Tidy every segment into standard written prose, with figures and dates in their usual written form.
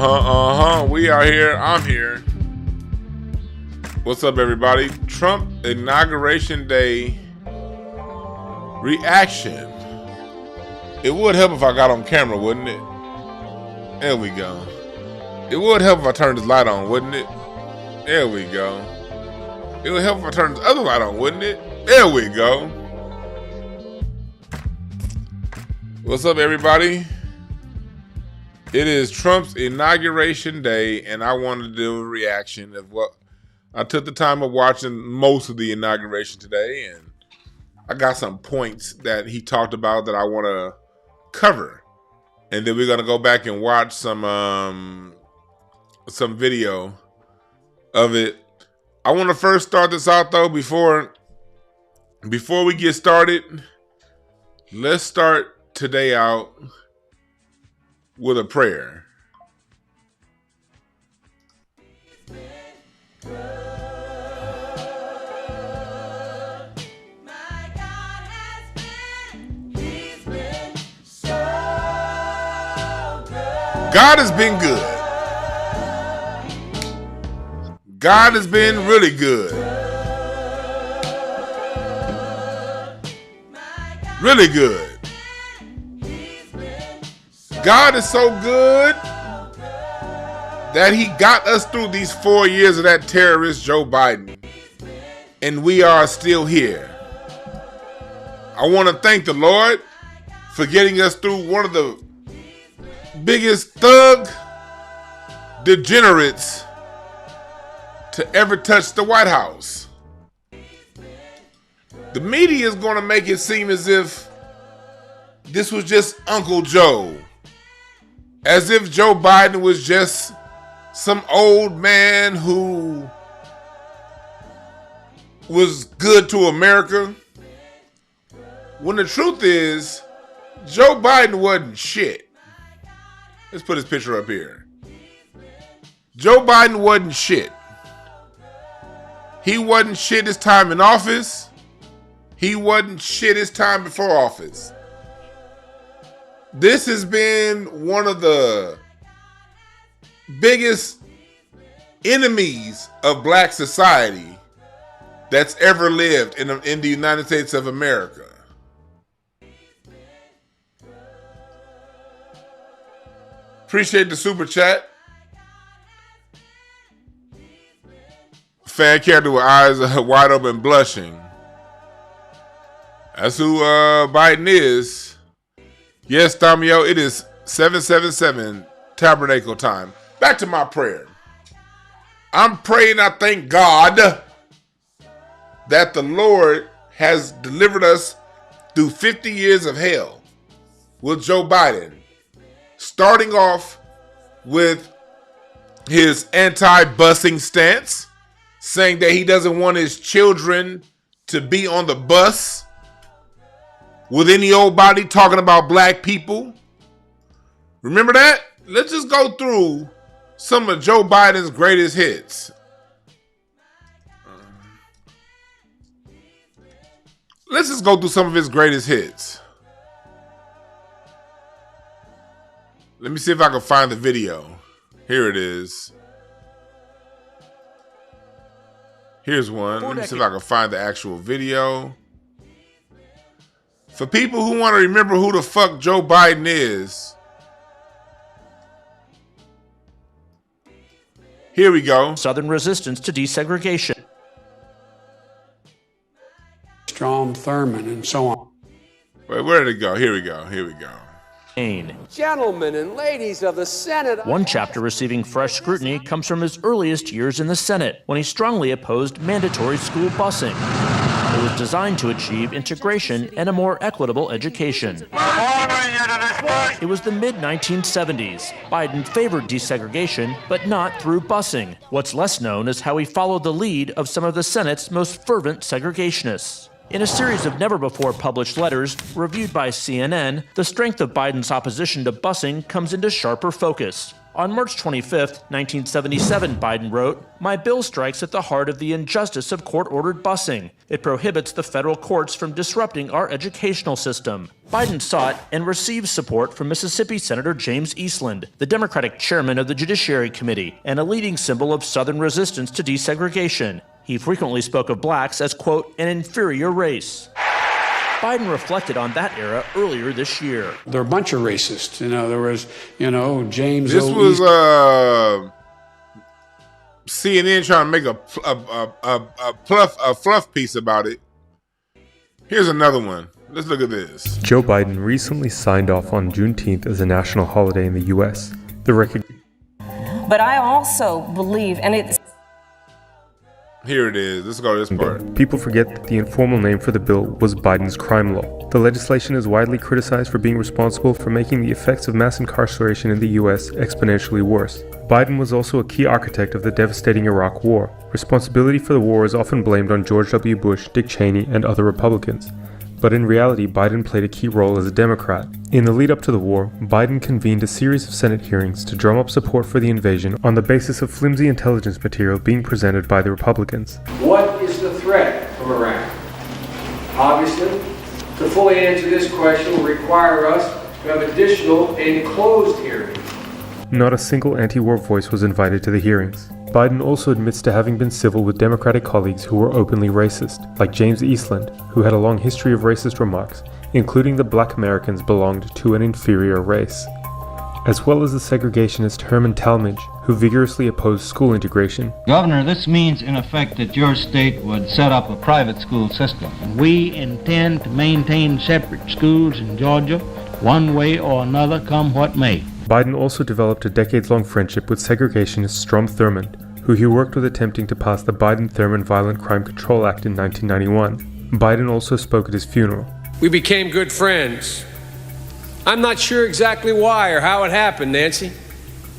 We are here. I'm here. What's up, everybody? Trump Inauguration Day reaction. It would help if I got on camera, wouldn't it? There we go. It would help if I turned this light on, wouldn't it? There we go. It would help if I turned this other light on, wouldn't it? There we go. What's up, everybody? It is Trump's Inauguration Day, and I wanted to do a reaction of what I took the time of watching most of the inauguration today, and I got some points that he talked about that I want to cover, and then we're gonna go back and watch some video of it. I want to first start this out though. Before we get started, let's start today out with a prayer. God has been good. God has been really good. Really good. God is so good that he got us through these 4 years of that terrorist Joe Biden, and we are still here. I want to thank the Lord for getting us through one of the biggest thug degenerates to ever touch the White House. The media is going to make it seem as if this was just Uncle Joe. As if Joe Biden was just some old man who was good to America. When the truth is, Joe Biden wasn't shit. Let's put his picture up here. Joe Biden wasn't shit. He wasn't shit his time in office. He wasn't shit his time before office. This has been one of the biggest enemies of black society that's ever lived in the United States of America. Appreciate the super chat. Fan character with eyes wide open blushing. That's who Biden is. Yes, Tamio, it is 777 tabernacle time. Back to my prayer. I'm praying, I thank God that the Lord has delivered us through 50 years of hell with Joe Biden. Starting off with his anti-busing stance, saying that he doesn't want his children to be on the bus with any old body talking about black people. Remember that? Let's just go through some of Joe Biden's greatest hits. Let's just go through some of his greatest hits. Let me see if I can find the video. Here it is. Here's one. Let me see if I can find the actual video. For people who want to remember who the fuck Joe Biden is, here we go. Southern resistance to desegregation. Strom Thurmond and so on. Wait, where did it go? Here we go. Gentlemen and ladies of the Senate. One chapter receiving fresh scrutiny comes from his earliest years in the Senate, when he strongly opposed mandatory school busing. It was designed to achieve integration and a more equitable education. It was the mid-1970s. Biden favored desegregation, but not through busing. What's less known is how he followed the lead of some of the Senate's most fervent segregationists. In a series of never-before-published letters reviewed by CNN, the strength of Biden's opposition to busing comes into sharper focus. On March 25, 1977, Biden wrote, "My bill strikes at the heart of the injustice of court-ordered busing. It prohibits the federal courts from disrupting our educational system." Biden sought and received support from Mississippi Senator James Eastland, the Democratic chairman of the Judiciary Committee, and a leading symbol of Southern resistance to desegregation. He frequently spoke of blacks as, quote, an inferior race. Biden reflected on that era earlier this year. They're a bunch of racists. There was, James. This was CNN trying to make a fluff piece about it. Here's another one. Let's look at this. Joe Biden recently signed off on Juneteenth as a national holiday in the U.S. But I also believe, and it's Here it is. Let's go to this part. People forget that the informal name for the bill was Biden's crime law. The legislation is widely criticized for being responsible for making the effects of mass incarceration in the U.S. exponentially worse. Biden was also a key architect of the devastating Iraq War. Responsibility for the war is often blamed on George W. Bush, Dick Cheney, and other Republicans. But in reality, Biden played a key role as a Democrat. In the lead up to the war, Biden convened a series of Senate hearings to drum up support for the invasion on the basis of flimsy intelligence material being presented by the Republicans. What is the threat from Iraq? Obviously, to fully answer this question will require us to have additional enclosed hearings. Not a single anti-war voice was invited to the hearings. Biden also admits to having been civil with Democratic colleagues who were openly racist, like James Eastland, who had a long history of racist remarks, including that black Americans belonged to an inferior race, as well as the segregationist Herman Talmadge, who vigorously opposed school integration. Governor, this means in effect that your state would set up a private school system. We intend to maintain separate schools in Georgia, one way or another, come what may. Biden also developed a decades-long friendship with segregationist Strom Thurmond, who he worked with attempting to pass the Biden-Thurmond Violent Crime Control Act in 1991. Biden also spoke at his funeral. We became good friends. I'm not sure exactly why or how it happened, Nancy,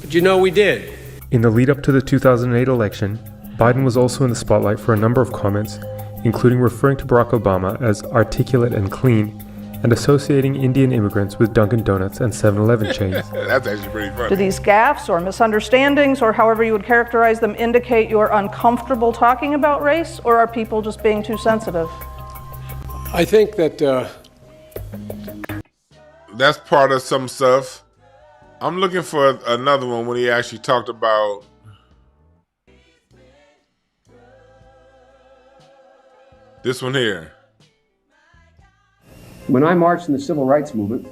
but we did. In the lead-up to the 2008 election, Biden was also in the spotlight for a number of comments, including referring to Barack Obama as articulate and clean, and associating Indian immigrants with Dunkin' Donuts and 7-Eleven chains. That's actually pretty funny. Do these gaffes or misunderstandings, or however you would characterize them, indicate you're uncomfortable talking about race, or are people just being too sensitive? I think that that's part of some stuff. I'm looking for another one when he actually talked about this one here. When I marched in the civil rights movement,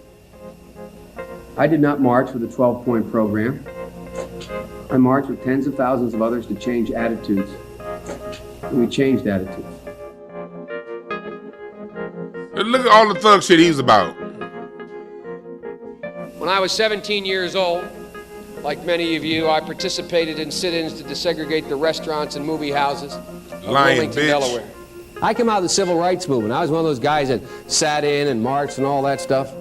I did not march with a 12-point program. I marched with tens of thousands of others to change attitudes. And we changed attitudes. And look at all the thug shit he's about. When I was 17 years old, like many of you, I participated in sit-ins to desegregate the restaurants and movie houses of Wilmington, Delaware. I came out of the civil rights movement. I was one of those guys that sat in and marched and all that stuff.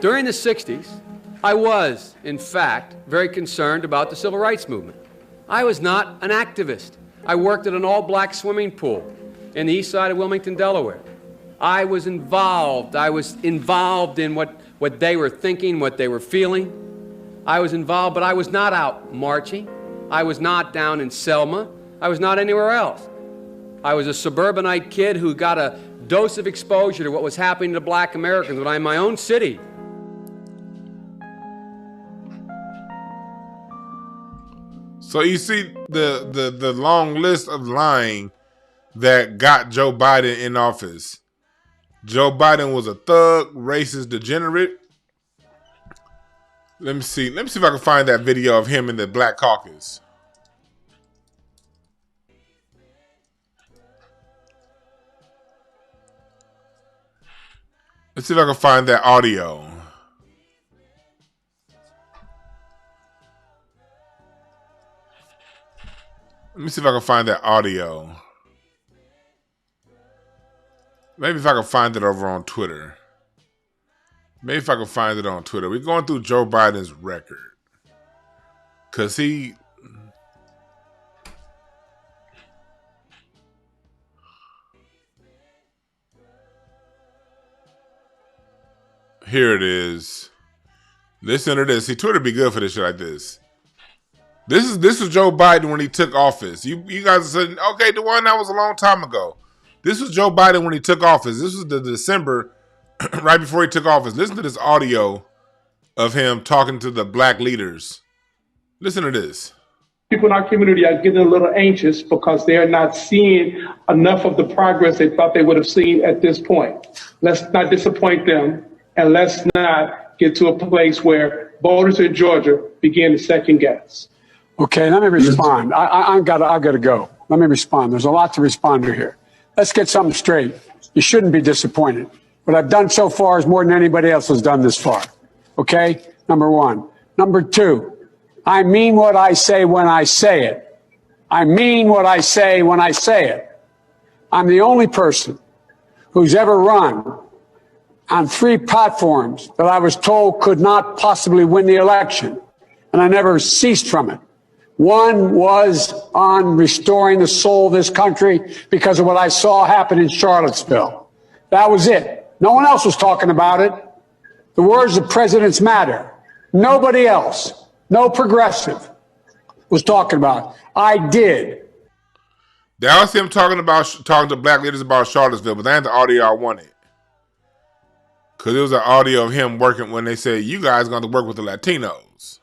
during the 60s, I was, in fact, very concerned about the civil rights movement. I was not an activist. I worked at an all-black swimming pool in the east side of Wilmington, Delaware. I was involved in what they were thinking, what they were feeling. I was involved, but I was not out marching. I was not down in Selma. I was not anywhere else. I was a suburbanite kid who got a dose of exposure to what was happening to black Americans when I'm in my own city. So you see the long list of lying that got Joe Biden in office. Joe Biden was a thug, racist, degenerate. Let me see if I can find that video of him in the Black Caucus. Let's see if I can find that audio. Let me see if I can find that audio. Maybe if I can find it over on Twitter. Maybe if I can find it on Twitter. We're going through Joe Biden's record. Because he Here it is. Listen to this. See, Twitter be good for this shit like this. This was Joe Biden when he took office. You guys are saying, okay, the one that was a long time ago. This was Joe Biden when he took office. This was the December, right before he took office. Listen to this audio of him talking to the black leaders. Listen to this. People in our community are getting a little anxious because they are not seeing enough of the progress they thought they would have seen at this point. Let's not disappoint them, and let's not get to a place where voters in Georgia begin to second guess. Okay, let me respond. I've got to go. Let me respond. There's a lot to respond to here. Let's get something straight. You shouldn't be disappointed. What I've done so far is more than anybody else has done this far. Okay? Number one. Number two, I mean what I say when I say it. I mean what I say when I say it. I'm the only person who's ever run on 3 platforms that I was told could not possibly win the election, and I never ceased from it. One was on restoring the soul of this country because of what I saw happen in Charlottesville. That was it. No one else was talking about it. The words of presidents matter. Nobody else, no progressive, was talking about it. I did. That was him talking to black leaders about Charlottesville, but that ain't the audio I wanted. Because it was an audio of him working when they said, you guys going to work with the Latinos.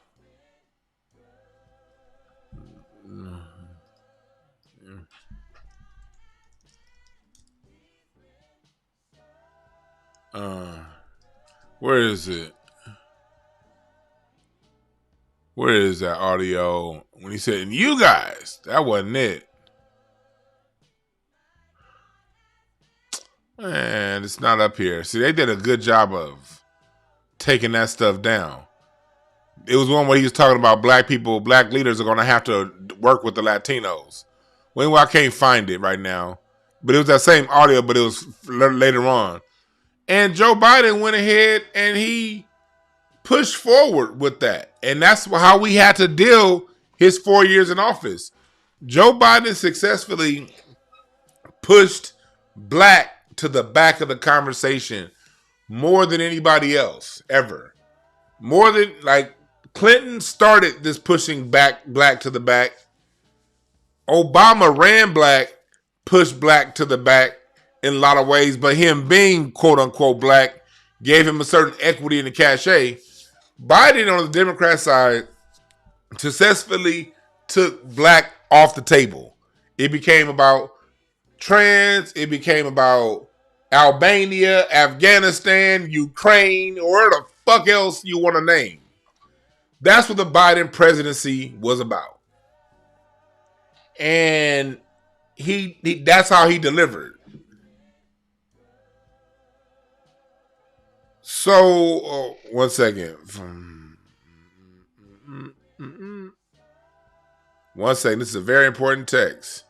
Where is it? Where is that audio? When he said, you guys, that wasn't it. Man, it's not up here. See, they did a good job of taking that stuff down. It was one where he was talking about black people, black leaders are going to have to work with the Latinos. Well, I can't find it right now. But it was that same audio, but it was later on. And Joe Biden went ahead and he pushed forward with that. And that's how we had to deal his 4 years in office. Joe Biden successfully pushed black to the back of the conversation more than anybody else ever. More than, like, Clinton started this pushing black to the back. Obama ran black, pushed black to the back in a lot of ways, but him being quote unquote black gave him a certain equity in the cachet. Biden on the Democrat side successfully took black off the table. It became about trans, it became about Albania, Afghanistan, Ukraine, or where the fuck else you want to name. That's what the Biden presidency was about. And he that's how he delivered. So, one second. 1 second. This is a very important text.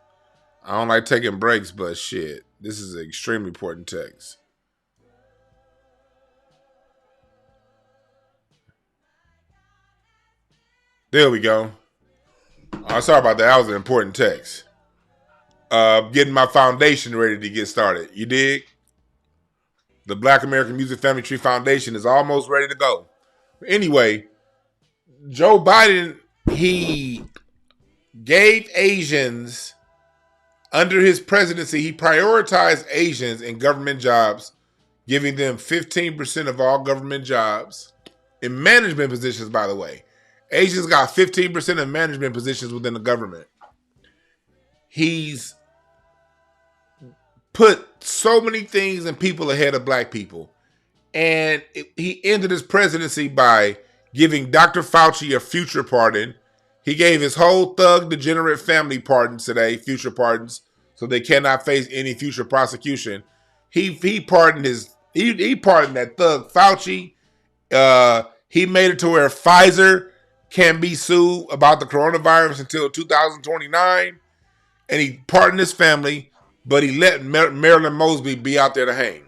I don't like taking breaks, but shit. This is an extremely important text. There we go. Oh, sorry about that. That was an important text. Getting my foundation ready to get started. You dig? The Black American Music Family Tree Foundation is almost ready to go. Anyway, Joe Biden, he gave Asians, under his presidency, he prioritized Asians in government jobs, giving them 15% of all government jobs in management positions, by the way. Asians got 15% of management positions within the government. He's put so many things and people ahead of black people. And he ended his presidency by giving Dr. Fauci a future pardon. He gave his whole thug degenerate family pardons today, future pardons, so they cannot face any future prosecution. He pardoned he pardoned that thug Fauci. He made it to where Pfizer can be sued about the coronavirus until 2029. And he pardoned his family, but he let Marilyn Mosby be out there to hang.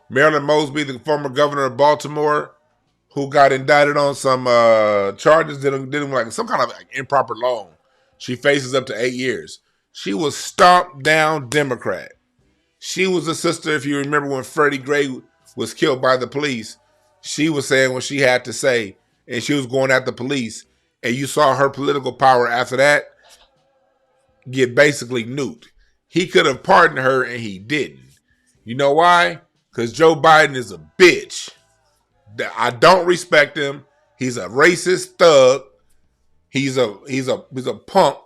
Marilyn Mosby, the former governor of Baltimore, who got indicted on some charges, did like some kind of improper loan. She faces up to 8 years. She was stomped down Democrat. She was a sister, if you remember when Freddie Gray was killed by the police. she was saying what she had to say, and she was going at the police, and you saw her political power after that get basically nuked. He could have pardoned her, and he didn't. You know why? Because Joe Biden is a bitch. I don't respect him. He's a racist thug. He's a punk.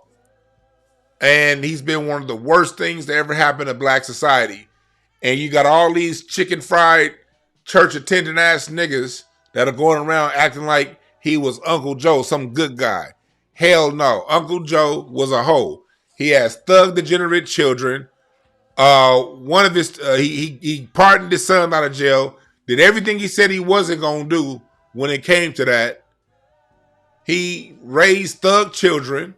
And he's been one of the worst things to ever happen to black society. And you got all these chicken fried church attending ass niggas that are going around acting like he was Uncle Joe, some good guy. Hell no. Uncle Joe was a hoe. He has thug degenerate children. One of his he pardoned his son out of jail, did everything he said he wasn't gonna do when it came to that. He raised thug children.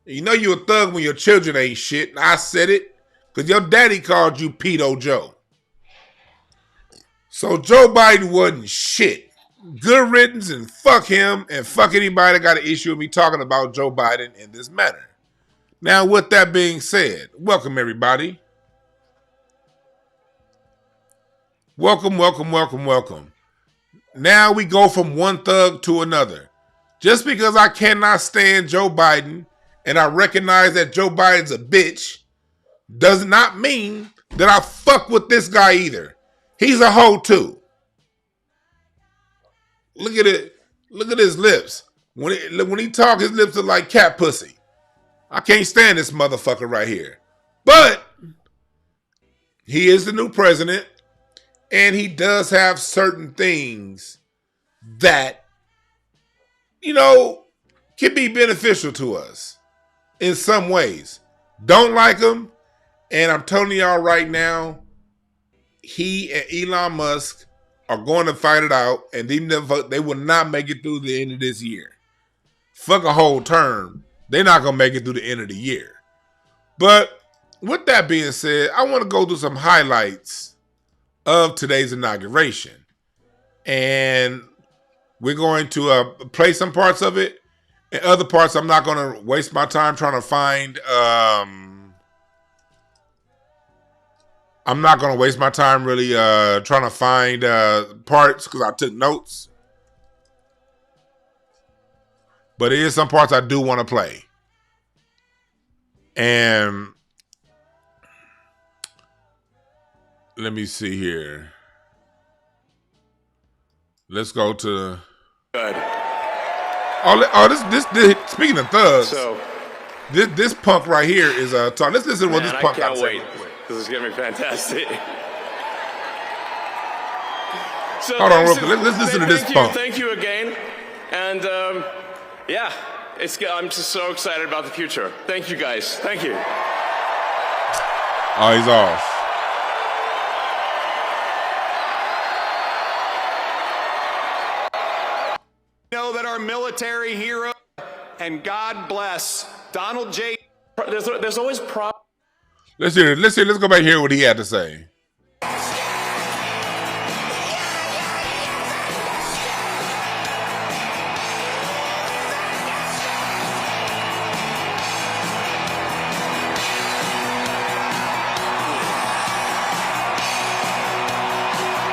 You know you a thug when your children ain't shit. I said it because your daddy called you Pedo Joe. So Joe Biden wasn't shit. Good riddance, and fuck him, and fuck anybody that got an issue with me talking about Joe Biden in this manner. Now, with that being said, welcome everybody. Welcome, welcome, welcome, welcome. Now we go from one thug to another. Just because I cannot stand Joe Biden and I recognize that Joe Biden's a bitch does not mean that I fuck with this guy either. He's a hoe too. Look at it. Look at his lips. When he talk, his lips are like cat pussy. I can't stand this motherfucker right here. But he is the new president, and he does have certain things that, you know, can be beneficial to us in some ways. Don't like him, and I'm telling y'all right now, he and Elon Musk are going to fight it out, and they will not make it through the end of this year. Fuck a whole term. They're not going to make it through the end of the year. But with that being said, I want to go through some highlights of today's inauguration. And we're going to play some parts of it. And other parts, I'm not going to waste my time trying to find... I'm not going to waste my time really trying to find parts because I took notes. But it is some parts I do want to play. And let me see here. Let's go to... Good. This speaking of thugs, So, this punk right here is talk. Let's listen to what man, this punk I got can't to say wait. real quick. This is going to be fantastic. So Hold on real thanks- quick. Let's listen to this thank punk. You, thank you again. And yeah, I'm just so excited about the future. Thank you guys. Thank you. Oh, he's off. Know that our military hero and God bless Donald J. There's always problems. Let's hear it. Let's go back here what he had to say.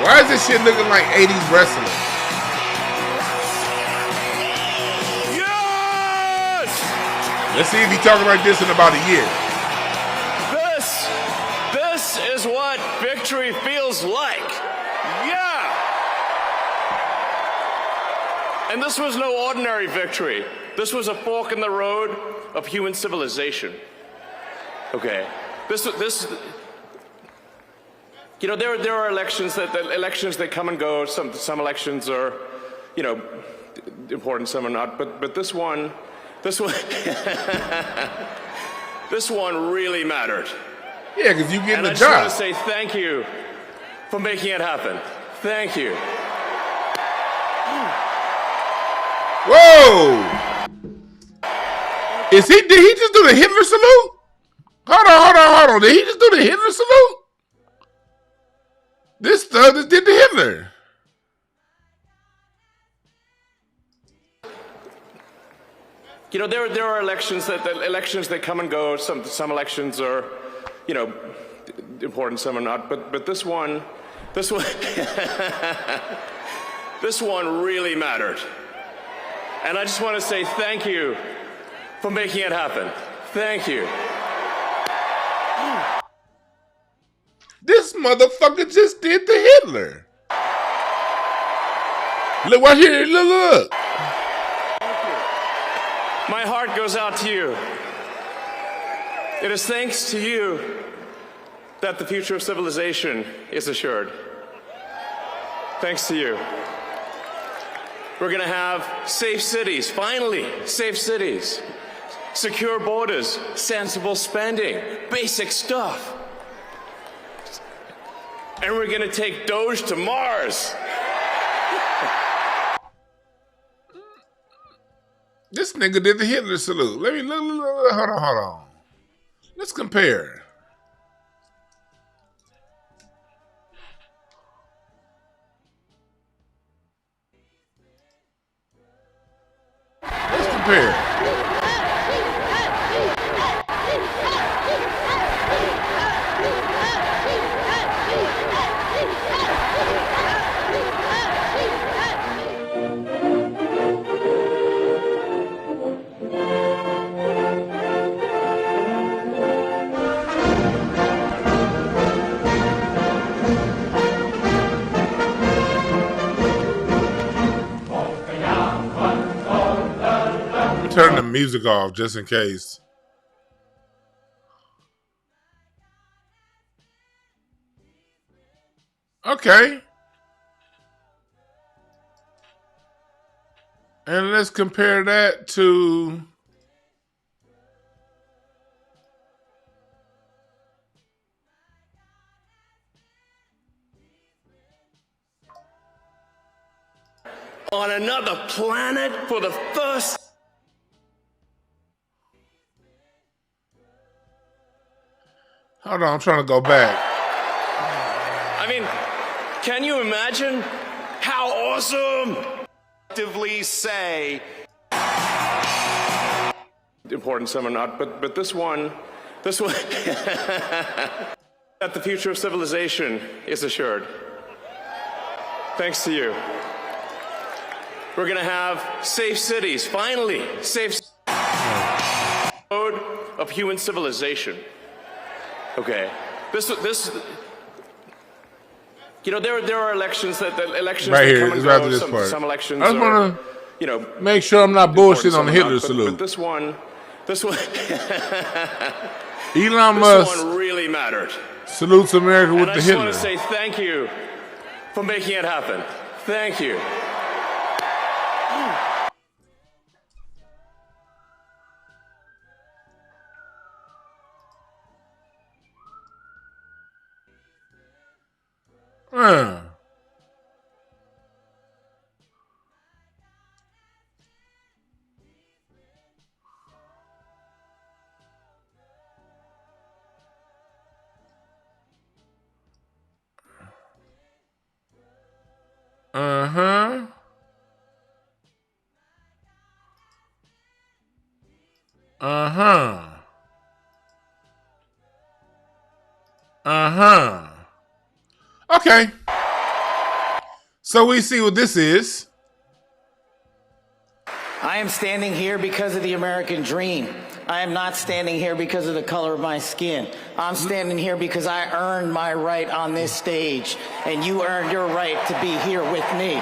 Why is this shit looking like 80s wrestling? Yes! Let's see if he's talking like this in about a year. This is what victory feels like. Yeah! And this was no ordinary victory. This was a fork in the road of human civilization. Okay. This you know, there are elections that come and go. Some elections are, you know, important, some are not. But this one this one really mattered. Yeah, because you getting and the I job. just want to say thank you for making it happen. Thank you. Whoa! Did he just do the Hitler salute? Hold on. Did he just do the Hitler salute? This thug just did the Hitler. You know, there are elections that come and go. Some elections are, you know, important, some are not. But this one This one really mattered. And I just want to say thank you for making it happen. Thank you. This motherfucker just did the Hitler. Look, watch here, look. My heart goes out to you. It is thanks to you that the future of civilization is assured. Thanks to you. We're going to have safe cities, finally, safe cities. Secure borders, sensible spending, basic stuff. And we're going to take Doge to Mars. This nigga did the Hitler salute. Let me look. Hold on. Let's compare. Let's compare. Turn the music off just in case. Okay. And let's compare that to on another planet for the first. Hold on, I'm trying to go back. I mean, can you imagine how awesome? Actively say. Important, some are not, but this one, that the future of civilization is assured. Thanks to you. We're gonna have safe cities, finally, safe mode of human civilization. Okay, this, you know, there are elections that right here, come and it's right go. this part. Some elections I just want are, you know, to make sure I'm not bullshitting on the Hitler salute. But this one, Elon Musk this one really mattered. Salutes America with the Hitler. I just want to say thank you for making it happen. Thank you. Okay. So we see what this is. I am standing here because of the American dream. I am not standing here because of the color of my skin. I'm standing here because I earned my right on this stage, and you earned your right to be here with me.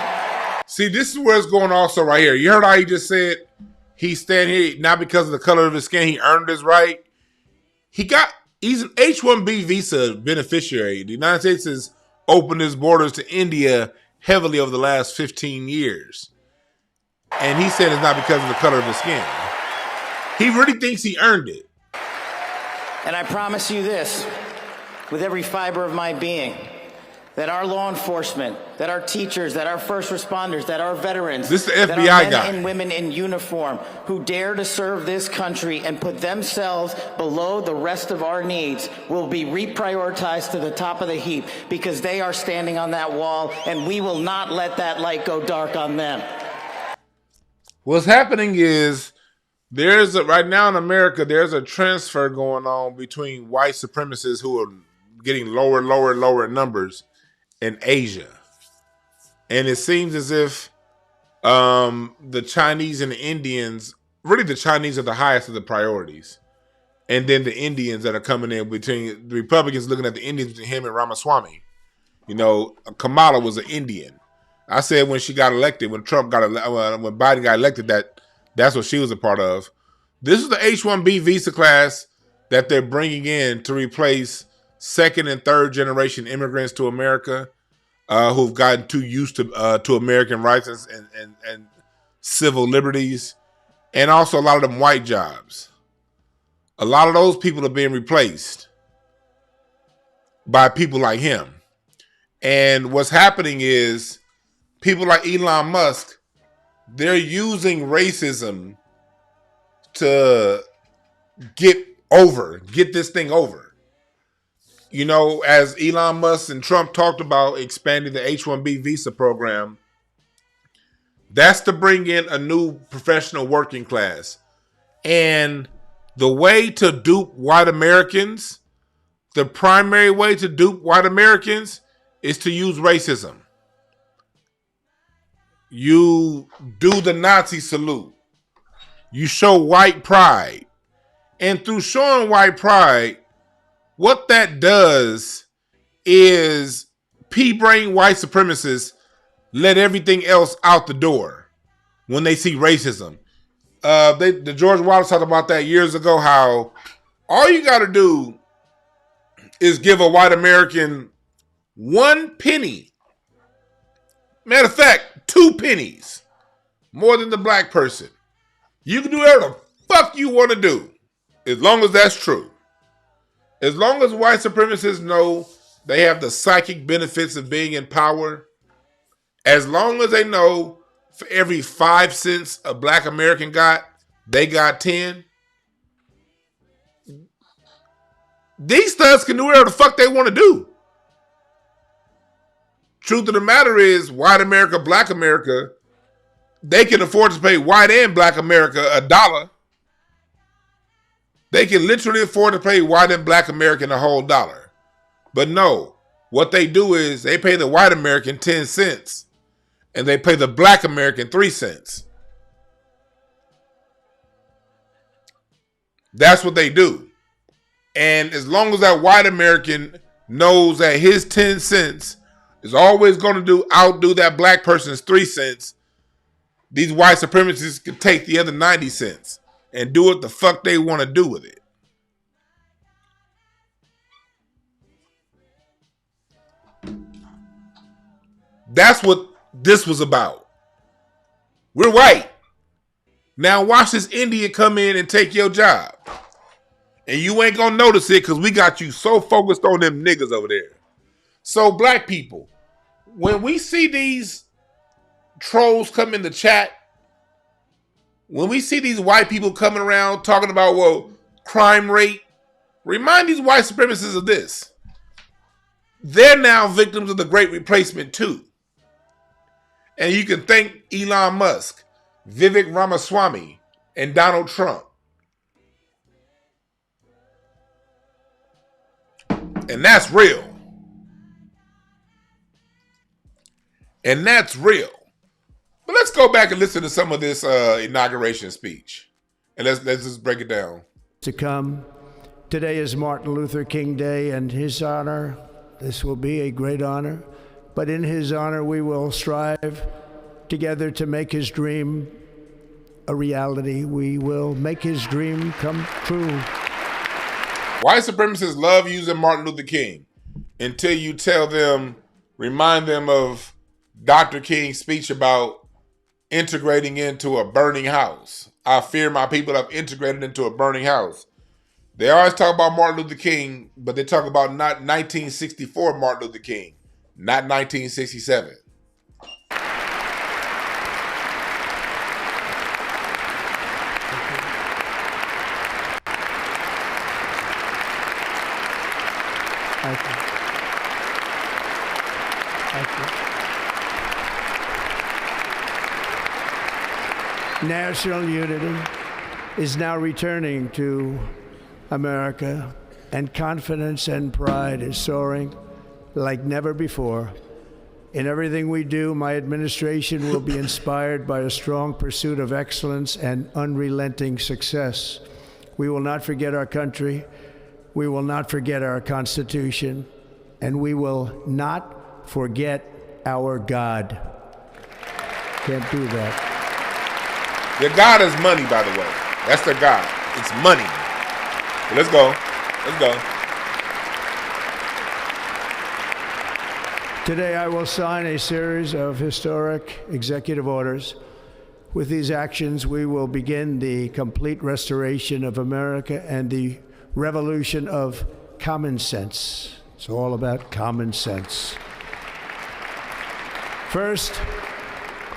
See, this is where it's going also right here. You heard how he just said he's standing here not because of the color of his skin. He earned his right. He's an H-1B visa beneficiary. The United States has opened its borders to India heavily over the last 15 years. And he said it's not because of the color of his skin. He really thinks he earned it. And I promise you this, with every fiber of my being, that our law enforcement, that our teachers, that our first responders, that our veterans, this is the FBI that our men guy and women in uniform who dare to serve this country and put themselves below the rest of our needs will be reprioritized to the top of the heap because they are standing on that wall, and we will not let that light go dark on them. What's happening is right now in America, there's a transfer going on between white supremacists who are getting lower numbers in Asia. And it seems as if the Chinese and the Indians, really the Chinese are the highest of the priorities. And then the Indians that are coming in between, the Republicans looking at the Indians between him and Ramaswamy. You know, Kamala was an Indian. I said when she got elected, when Biden got elected, that's what she was a part of. This is the H-1B visa class that they're bringing in to replace second and third generation immigrants to America who've gotten too used to American rights and civil liberties, and also a lot of them white jobs. A lot of those people are being replaced by people like him. And what's happening is people like Elon Musk, they're using racism to get this thing over. You know, as Elon Musk and Trump talked about expanding the H-1B visa program, that's to bring in a new professional working class. And the way to dupe white Americans, the primary way to dupe white Americans is to use racism. You do the Nazi salute. You show white pride. And through showing white pride, what that does is pea-brain white supremacists let everything else out the door when they see racism. The George Wallace talked about that years ago, how all you got to do is give a white American 1 penny. Matter of fact, 2 pennies more than the black person. You can do whatever the fuck you want to do, as long as that's true. As long as white supremacists know they have the psychic benefits of being in power, as long as they know for every 5 cents a black American got, they got 10. These thugs can do whatever the fuck they want to do. Truth of the matter is, white America, black America, they can afford to pay white and black America $1. They can literally afford to pay white and black American a whole $1. But no, what they do is they pay the white American 10 cents and they pay the black American 3 cents. That's what they do. And as long as that white American knows that his 10 cents is always going to outdo that black person's 3 cents, these white supremacists can take the other 90 cents and do what the fuck they want to do with it. That's what this was about. We're white. Now watch this Indian come in and take your job. And you ain't gonna notice it because we got you so focused on them niggas over there. So black people, when we see these trolls come in the chat, when we see these white people coming around talking about, well, crime rate, remind these white supremacists of this. They're now victims of the Great Replacement too. And you can thank Elon Musk, Vivek Ramaswamy, and Donald Trump. And that's real. And that's real. But let's go back and listen to some of this inauguration speech. And let's just break it down. To come. Today is Martin Luther King Day, and his honor, this will be a great honor. But in his honor, we will strive together to make his dream a reality. We will make his dream come true. White supremacists love using Martin Luther King until you tell them, remind them of Dr. King's speech about integrating into a burning house. I fear my people have integrated into a burning house. They always talk about Martin Luther King, but they talk about not 1964 Martin Luther King, not 1967. Thank you. Thank you. National unity is now returning to America, and confidence and pride is soaring like never before. In everything we do, my administration will be inspired by a strong pursuit of excellence and unrelenting success. We will not forget our country. We will not forget our Constitution. And we will not forget our God. Can't do that. Their God is money, by the way. That's their God. It's money. So let's go. Let's go. Today, I will sign a series of historic executive orders. With these actions, we will begin the complete restoration of America and the revolution of common sense. It's all about common sense. First,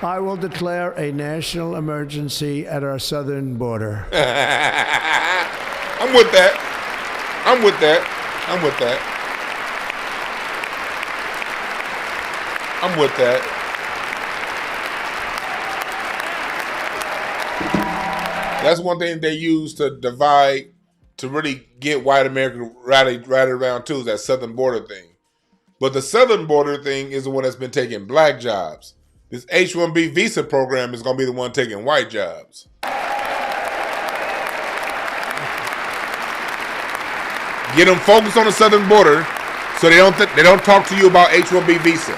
I will declare a national emergency at our southern border. I'm with that. I'm with that. I'm with that. I'm with that. That's one thing they use to divide, to really get white America rallied around too, is that southern border thing. But the southern border thing is the one that's been taking black jobs. This H-1B visa program is going to be the one taking white jobs. Get them focused on the southern border so they don't talk to you about H-1B visa.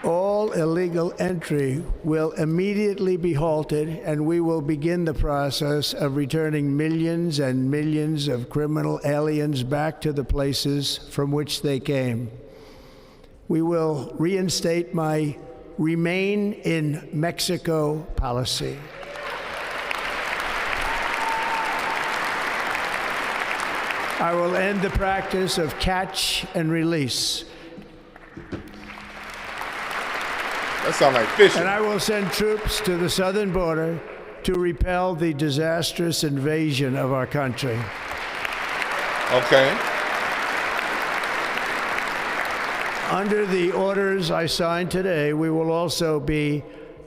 All illegal entry will immediately be halted, and we will begin the process of returning millions and millions of criminal aliens back to the places from which they came. We will reinstate my Remain in Mexico policy. I will end the practice of catch and release. That sounds like fishing. And I will send troops to the southern border to repel the disastrous invasion of our country. Okay. Under the orders I signed today, we will also be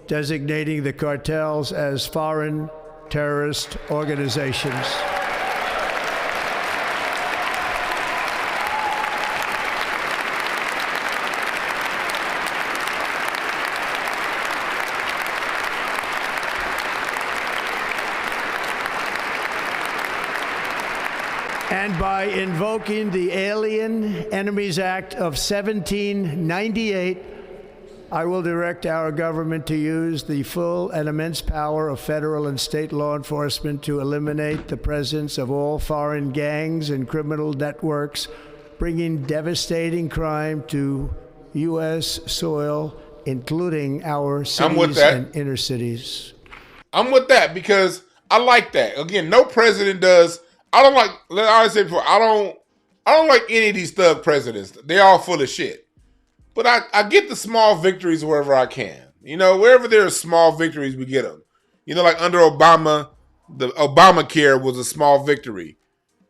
designating the cartels as foreign terrorist organizations. And by invoking the Alien Enemies Act of 1798, I will direct our government to use the full and immense power of federal and state law enforcement to eliminate the presence of all foreign gangs and criminal networks, bringing devastating crime to U.S. soil, including our cities and inner cities. I'm with that because I like that. Again, no president does. I don't like, I said before, I don't like any of these thug presidents. They all full of shit. But I get the small victories wherever I can. You know, wherever there are small victories, we get them. You know, like under Obama, the Obamacare was a small victory.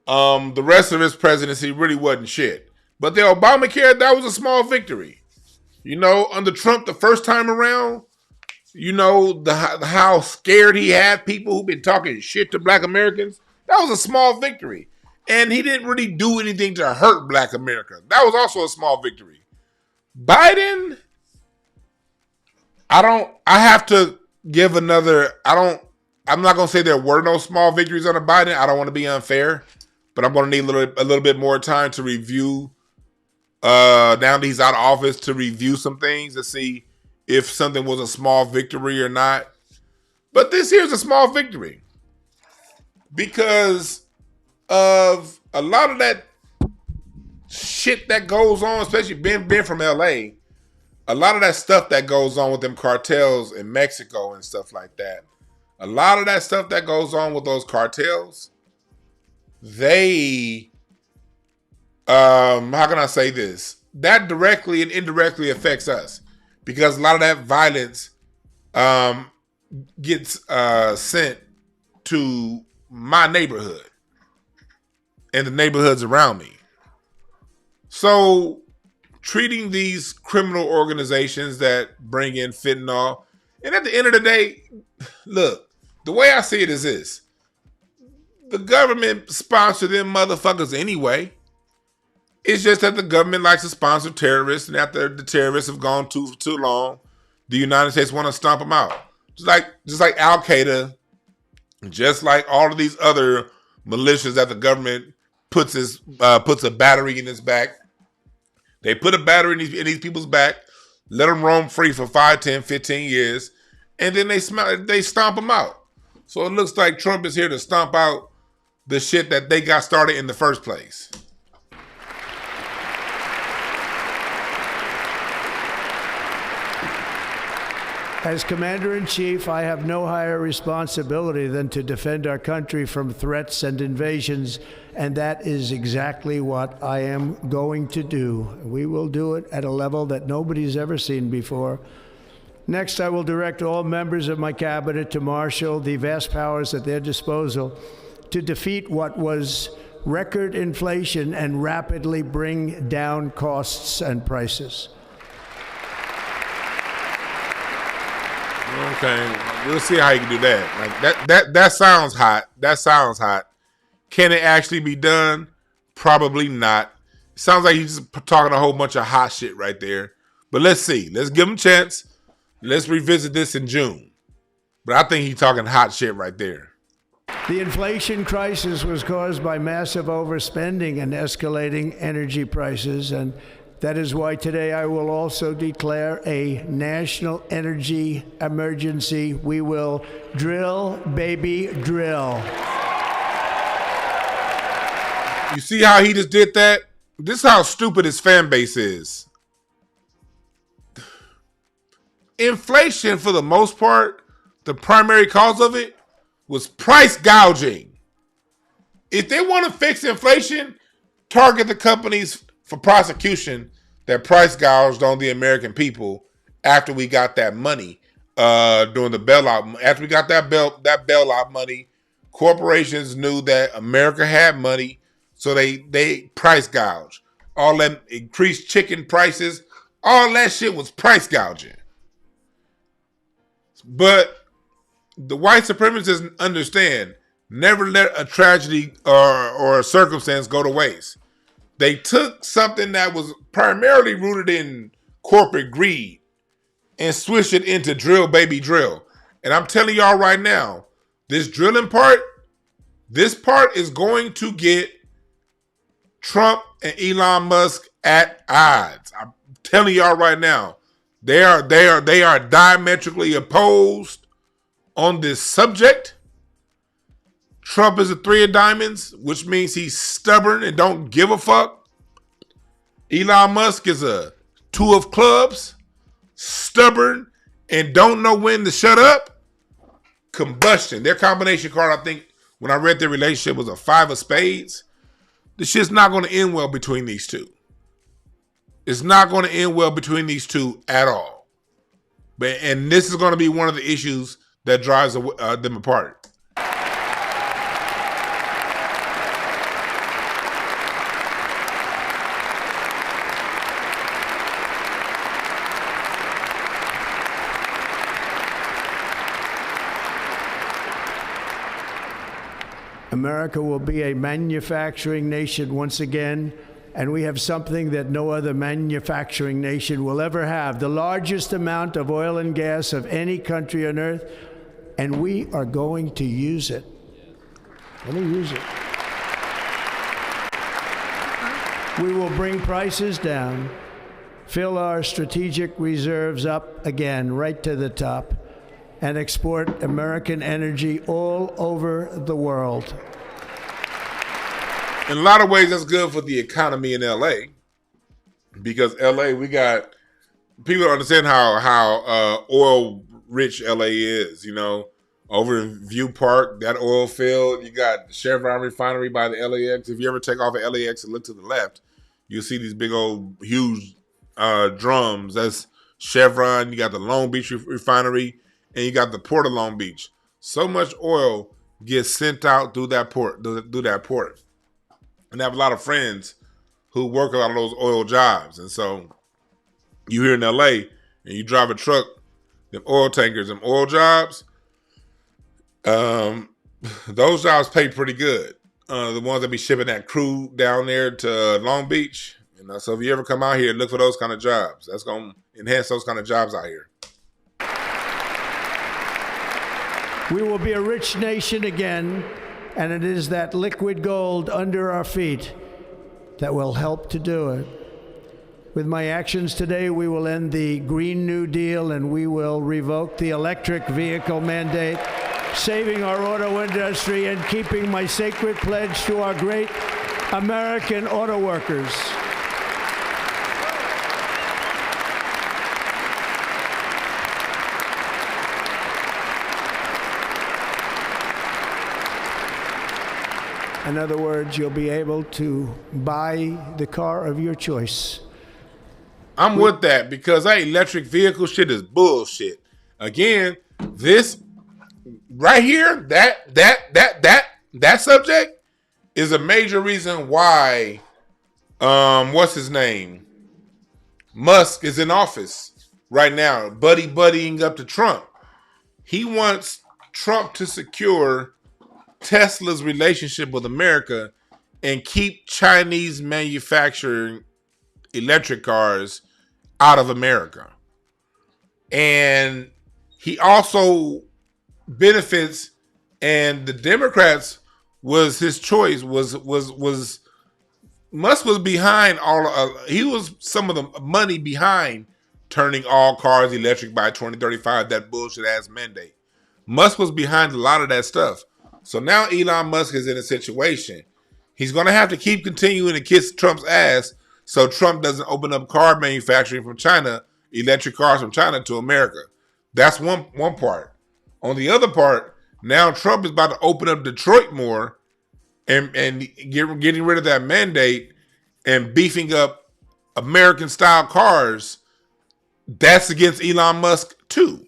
The rest of his presidency really wasn't shit. But the Obamacare, that was a small victory. You know, under Trump the first time around, you know, how scared he had people who've been talking shit to black Americans. That was a small victory. And he didn't really do anything to hurt black America. That was also a small victory. Biden, I have to give another, I'm not going to say there were no small victories under Biden. I don't want to be unfair, but I'm going to need a little bit more time to review, now that he's out of office, to review some things to see if something was a small victory or not. But this here's a small victory. Because of a lot of that shit that goes on, especially being from LA, a lot of that stuff that goes on with them cartels in Mexico and stuff like that, a lot of that stuff that goes on with those cartels, they, how can I say this? That directly and indirectly affects us because a lot of that violence gets sent to my neighborhood and the neighborhoods around me. So treating these criminal organizations that bring in fentanyl, and at the end of the day, look, the way I see it is this. The government sponsor them motherfuckers anyway. It's just that the government likes to sponsor terrorists, and after the terrorists have gone too long, the United States want to stomp them out. Just like Al Qaeda, just like all of these other militias that the government puts a battery in his back. They put a battery in these people's back, let them roam free for 5, 10, 15 years, and then they stomp them out. So it looks like Trump is here to stomp out the shit that they got started in the first place. As Commander-in-Chief, I have no higher responsibility than to defend our country from threats and invasions, and that is exactly what I am going to do. We will do it at a level that nobody's ever seen before. Next, I will direct all members of my cabinet to marshal the vast powers at their disposal to defeat what was record inflation and rapidly bring down costs and prices. Okay, we'll see how you can do that. Like that sounds hot. That sounds hot. Can it actually be done? Probably not. Sounds like he's just talking a whole bunch of hot shit right there. But let's see. Let's give him a chance. Let's revisit this in June. But I think he's talking hot shit right there. The inflation crisis was caused by massive overspending and escalating energy prices, and that is why today I will also declare a national energy emergency. We will drill, baby, drill. You see how he just did that? This is how stupid his fan base is. Inflation, for the most part, the primary cause of it was price gouging. If they want to fix inflation, target the companies for prosecution that price gouged on the American people after we got that money during the bailout. After we got that bailout money, corporations knew that America had money, so they price gouged. All that increased chicken prices, all that shit was price gouging. But the white supremacists understand, never let a tragedy or a circumstance go to waste. They took something that was primarily rooted in corporate greed and switched it into drill, baby, drill. And I'm telling y'all right now, this drilling part, this part is going to get Trump and Elon Musk at odds. I'm telling y'all right now, they are diametrically opposed on this subject. Trump is a 3 of diamonds, which means he's stubborn and don't give a fuck. Elon Musk is a 2 of clubs, stubborn and don't know when to shut up. Combustion. Their combination card, I think, when I read their relationship, was a 5 of spades. This shit's not going to end well between these two. It's not going to end well between these two at all. And this is going to be one of the issues that drives them apart. America will be a manufacturing nation once again, and we have something that no other manufacturing nation will ever have, the largest amount of oil and gas of any country on earth, and we are going to use it. Let me use it. We will bring prices down, fill our strategic reserves up again, right to the top, and export American energy all over the world. In a lot of ways, that's good for the economy in LA, because LA, we got people understand how oil rich LA is. You know, over in View Park, that oil field, you got Chevron refinery by the LAX. If you ever take off at LAX and look to the left, you'll see these big old huge drums. That's Chevron. You got the Long Beach refinery, and you got the Port of Long Beach. So much oil gets sent out through that port. And I have a lot of friends who work a lot of those oil jobs. And so you here in LA and you drive a truck, them oil tankers, them oil jobs, those jobs pay pretty good. the ones that be shipping that crude down there to Long Beach. So if you ever come out here, look for those kind of jobs. That's going to enhance those kind of jobs out here. We will be a rich nation again, and it is that liquid gold under our feet that will help to do it. With my actions today, we will end the Green New Deal and we will revoke the electric vehicle mandate, saving our auto industry and keeping my sacred pledge to our great American auto workers. In other words, you'll be able to buy the car of your choice. I'm with that because that electric vehicle shit is bullshit. Again, this right here, that subject is a major reason why what's his name? Musk is in office right now, buddying up to Trump. He wants Trump to secure Tesla's relationship with America and keep Chinese manufacturing electric cars out of America. And he also benefits, and the Democrats was his choice, Musk was behind he was some of the money behind turning all cars electric by 2035, that bullshit ass mandate. Musk was behind a lot of that stuff. So now Elon Musk is in a situation. He's going to have to keep continuing to kiss Trump's ass so Trump doesn't open up car manufacturing from China, electric cars from China to America. That's one part. On the other part, now Trump is about to open up Detroit more and getting rid of that mandate and beefing up American-style cars. That's against Elon Musk too.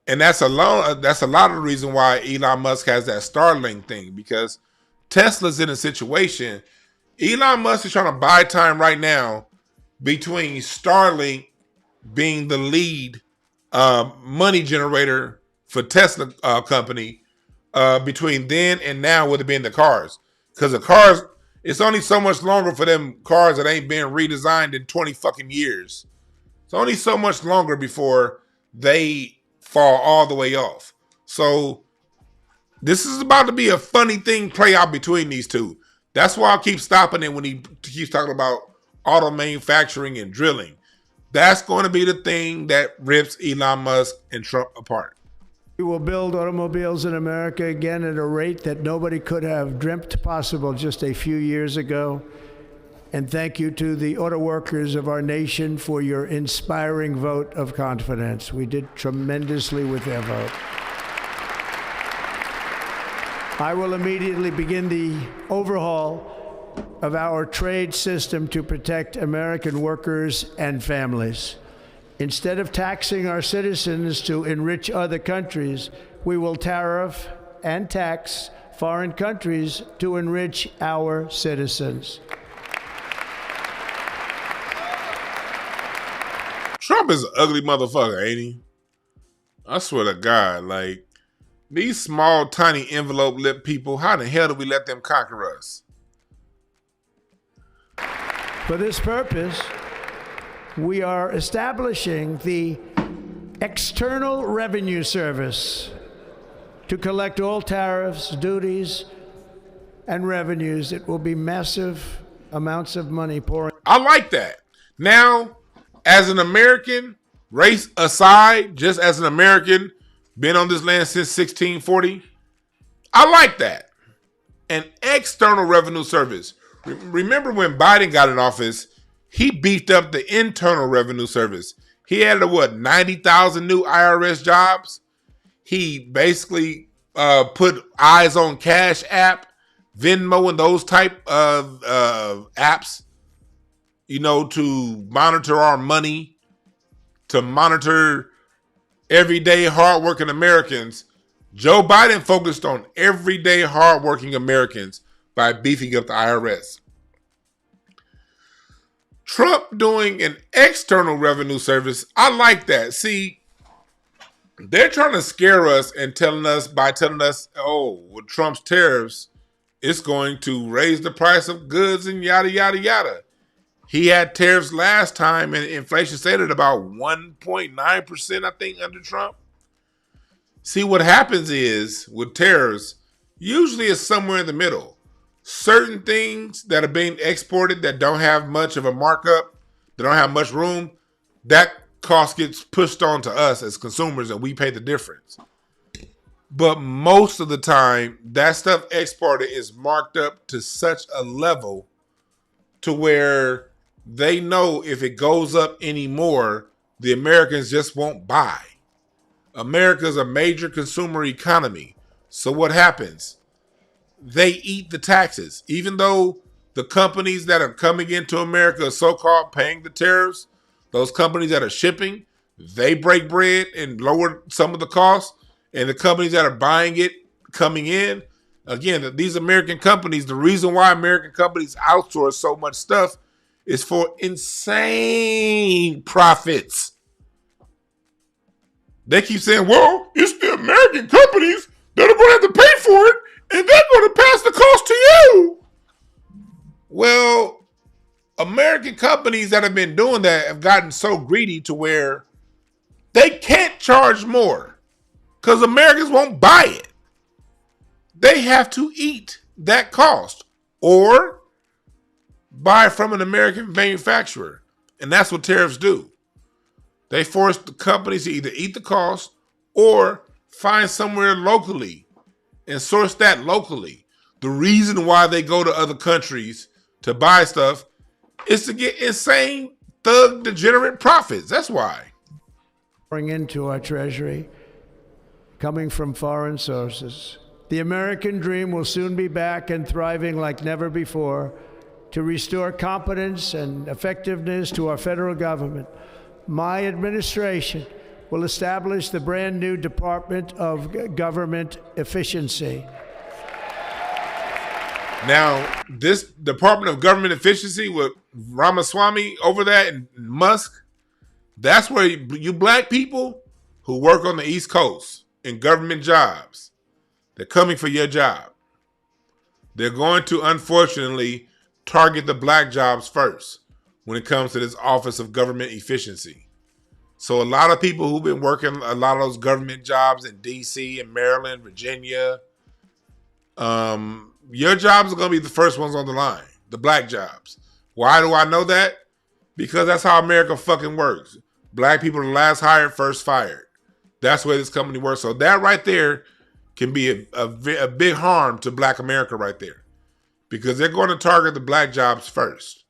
And that's a lot of the reason why Elon Musk has that Starlink thing, because Tesla's in a situation. Elon Musk is trying to buy time right now between Starlink being the lead money generator for Tesla company between then and now with it being the cars. Because the cars, it's only so much longer for them cars that ain't been redesigned in 20 fucking years. It's only so much longer before they fall all the way off. So this is about to be a funny thing play out between these two. That's why I keep stopping it when he keeps talking about auto manufacturing and drilling. That's going to be the thing that rips Elon Musk and Trump apart. We will build automobiles in America again at a rate that nobody could have dreamt possible just a few years ago. And thank you to the auto workers of our nation for your inspiring vote of confidence. We did tremendously with their vote. I will immediately begin the overhaul of our trade system to protect American workers and families. Instead of taxing our citizens to enrich other countries, we will tariff and tax foreign countries to enrich our citizens. Trump is an ugly motherfucker, ain't he? I swear to God, like, these small, tiny envelope lip people, how the hell do we let them conquer us? For this purpose, we are establishing the External Revenue Service to collect all tariffs, duties, and revenues. It will be massive amounts of money pouring. I like that. Now, as an American, race aside, just as an American, been on this land since 1640, I like that. An External Revenue Service. Remember when Biden got in office, he beefed up the Internal Revenue Service. He added, 90,000 new IRS jobs. He basically put Eyes on Cash app, Venmo, and those type of apps, to monitor our money, to monitor everyday hardworking Americans. Joe Biden focused on everyday hardworking Americans by beefing up the IRS. Trump doing an External Revenue Service, I like that. See, they're trying to scare us and telling us, with Trump's tariffs, it's going to raise the price of goods and yada, yada, yada. He had tariffs last time and inflation stayed at about 1.9%, I think, under Trump. See, what happens is with tariffs, usually it's somewhere in the middle. Certain things that are being exported that don't have much of a markup, that don't have much room, that cost gets pushed on to us as consumers and we pay the difference. But most of the time, that stuff exported is marked up to such a level to where they know if it goes up anymore, the Americans just won't buy. America's a major consumer economy. So what happens? They eat the taxes. Even though the companies that are coming into America are so-called paying the tariffs, those companies that are shipping, they break bread and lower some of the costs. And the companies that are buying it, coming in, again, these American companies, the reason why American companies outsource so much stuff is for insane profits. They keep saying, well, it's the American companies that are going to have to pay for it, and they're going to pass the cost to you. Well, American companies that have been doing that have gotten so greedy to where they can't charge more because Americans won't buy it. They have to eat that cost or buy from an American manufacturer. And that's what tariffs do. They force the companies to either eat the cost or find somewhere locally and source that locally. The reason why they go to other countries to buy stuff is to get insane, thug, degenerate profits. That's why. Pouring into our treasury, coming from foreign sources. The American dream will soon be back and thriving like never before to restore competence and effectiveness to our federal government. My administration will establish the brand new Department of Government Efficiency. Now, this Department of Government Efficiency with Ramaswamy over that and Musk, that's where you black people who work on the East Coast in government jobs, they're coming for your job. They're going to, unfortunately, target the black jobs first when it comes to this Office of Government Efficiency. So a lot of people who've been working a lot of those government jobs in D.C. and Maryland, Virginia, your jobs are going to be the first ones on the line, the black jobs. Why do I know that? Because that's how America fucking works. Black people are the last hired, first fired. That's the way this company works. So that right there can be a big harm to black America right there. Because they're going to target the black jobs first.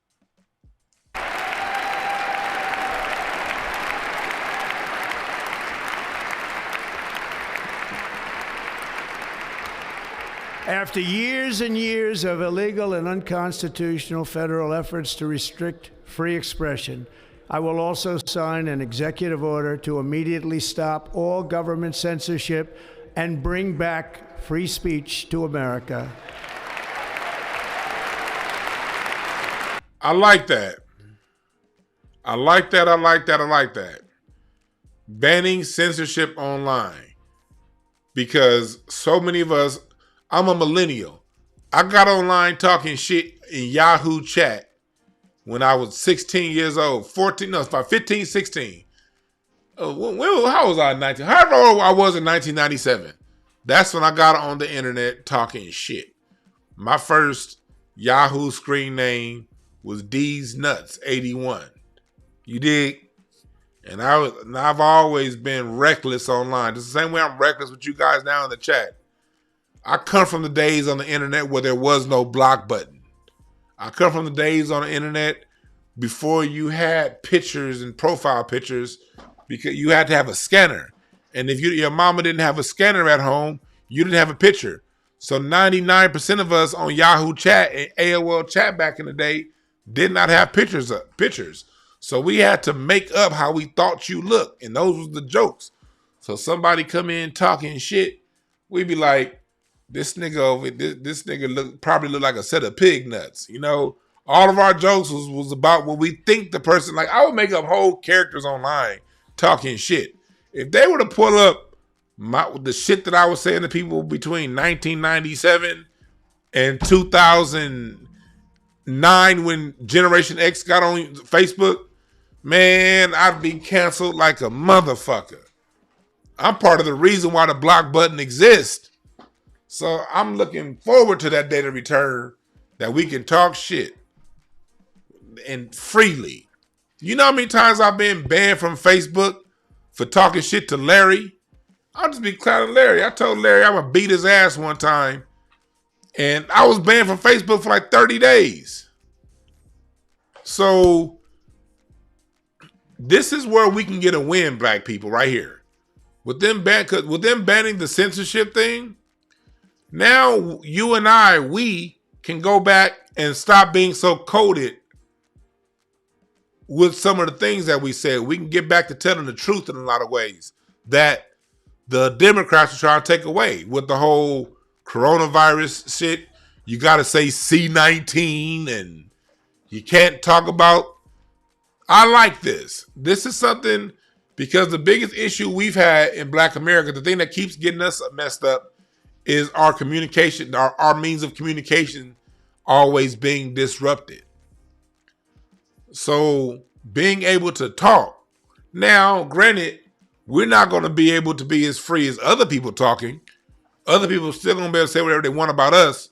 After years and years of illegal and unconstitutional federal efforts to restrict free expression, I will also sign an executive order to immediately stop all government censorship and bring back free speech to America. I like that. I like that. I like that. I like that. Banning censorship online. Because so many of us, I'm a millennial. I got online talking shit in Yahoo chat when I was 16 years old, 15, 16. How was I in 19? However old I was in 1997. That's when I got on the internet talking shit. My first Yahoo screen name was D's Nuts 81. You dig? And I've always been reckless online. Just the same way I'm reckless with you guys now in the chat. I come from the days on the internet where there was no block button. I come from the days on the internet before you had pictures and profile pictures because you had to have a scanner. And if your mama didn't have a scanner at home, you didn't have a picture. So 99% of us on Yahoo chat and AOL chat back in the day did not have pictures. So we had to make up how we thought you looked. And those was the jokes. So somebody come in talking shit, we'd be like, this nigga probably look like a set of pig nuts. You know, all of our jokes was about what we think the person, like I would make up whole characters online talking shit. If they were to pull up the shit that I was saying to people between 1997 and 2009 when Generation X got on Facebook, man, I'd be canceled like a motherfucker. I'm part of the reason why the block button exists. So I'm looking forward to that day to return that we can talk shit and freely. You know how many times I've been banned from Facebook for talking shit to Larry? I'll just be clowning Larry. I told Larry I'm gonna beat his ass one time, and I was banned from Facebook for like 30 days. So this is where we can get a win, black people, right here. With them banning the censorship thing, now you and I, we can go back and stop being so coded with some of the things that we said. We can get back to telling the truth in a lot of ways that the Democrats are trying to take away with the whole coronavirus shit. You got to say C-19 and you can't talk about. I like this. This is something, because the biggest issue we've had in Black America, the thing that keeps getting us messed up, is our communication, our means of communication always being disrupted. So being able to talk. Now, granted, we're not going to be able to be as free as other people talking. Other people are still going to be able to say whatever they want about us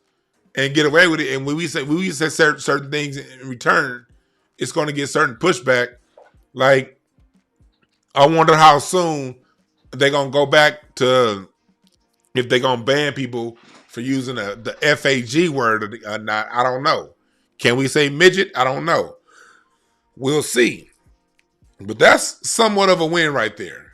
and get away with it. And when we say certain things in return, it's going to get certain pushback. Like, I wonder how soon they're going to go back to, if they're going to ban people for using the FAG word or not. I don't know. Can we say midget? I don't know. We'll see. But that's somewhat of a win right there.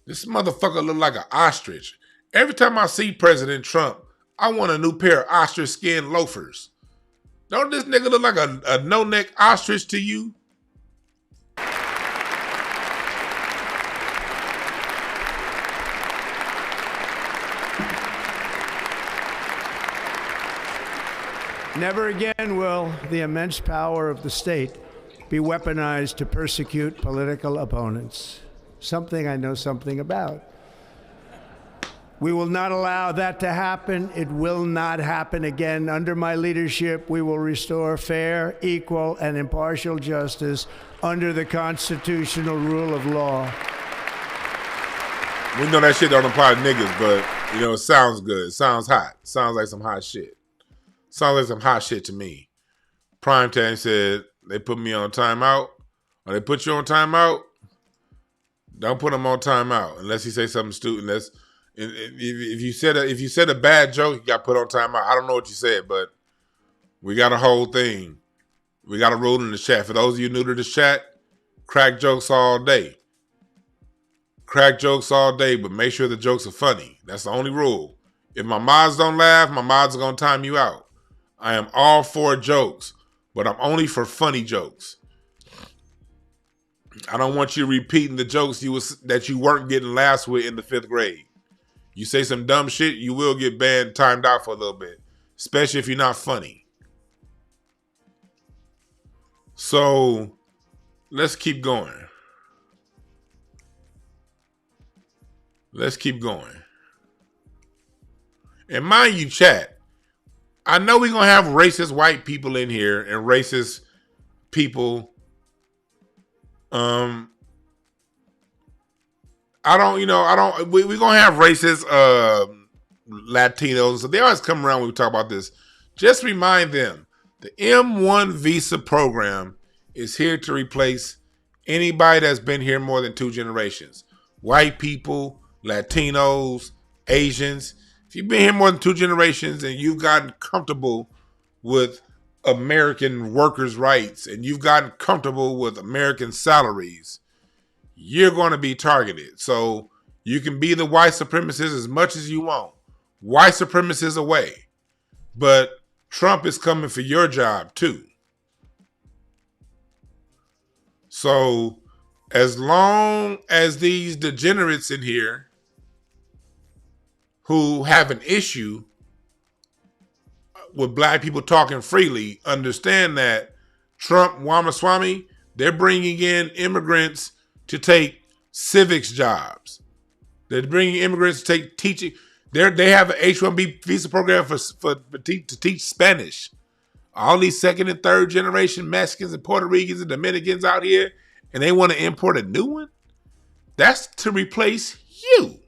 This motherfucker look like an ostrich. Every time I see President Trump, I want a new pair of ostrich skin loafers. Don't this nigga look like a no-neck ostrich to you? Never again will the immense power of the state be weaponized to persecute political opponents. Something I know something about. We will not allow that to happen. It will not happen again. Under my leadership, we will restore fair, equal, and impartial justice under the constitutional rule of law. We know that shit don't apply to niggas, but, you know, it sounds good. It sounds hot. It sounds like some hot shit. Sounds like some hot shit to me. Primetime said they put me on timeout. Or they put you on timeout. Don't put him on timeout unless he say something stupid. Unless if you said a bad joke, you got put on timeout. I don't know what you said, but we got a whole thing. We got a rule in the chat. For those of you new to the chat, crack jokes all day. Crack jokes all day, but make sure the jokes are funny. That's the only rule. If my mods don't laugh, my mods are gonna time you out. I am all for jokes, but I'm only for funny jokes. I don't want you repeating the jokes that you weren't getting laughs with in the 5th grade. You say some dumb shit, you will get banned, timed out for a little bit, especially if you're not funny. So let's keep going. Let's keep going. And mind you, chat, I know we're going to have racist white people in here and racist people. We're going to have racist Latinos. So they always come around when we talk about this. Just remind them, the M1 visa program is here to replace anybody that's been here more than 2 generations. White people, Latinos, Asians. If you've been here more than 2 generations and you've gotten comfortable with American workers' rights and you've gotten comfortable with American salaries, you're going to be targeted. So you can be the white supremacist as much as you want. White supremacists away. But Trump is coming for your job too. So as long as these degenerates in here who have an issue with black people talking freely understand that Trump, Ramaswamy, they're bringing in immigrants to take civics jobs. They're bringing immigrants to take teaching. They have an H-1B visa program to teach Spanish. All these second and third generation Mexicans and Puerto Ricans and Dominicans out here, and they want to import a new one? That's to replace you.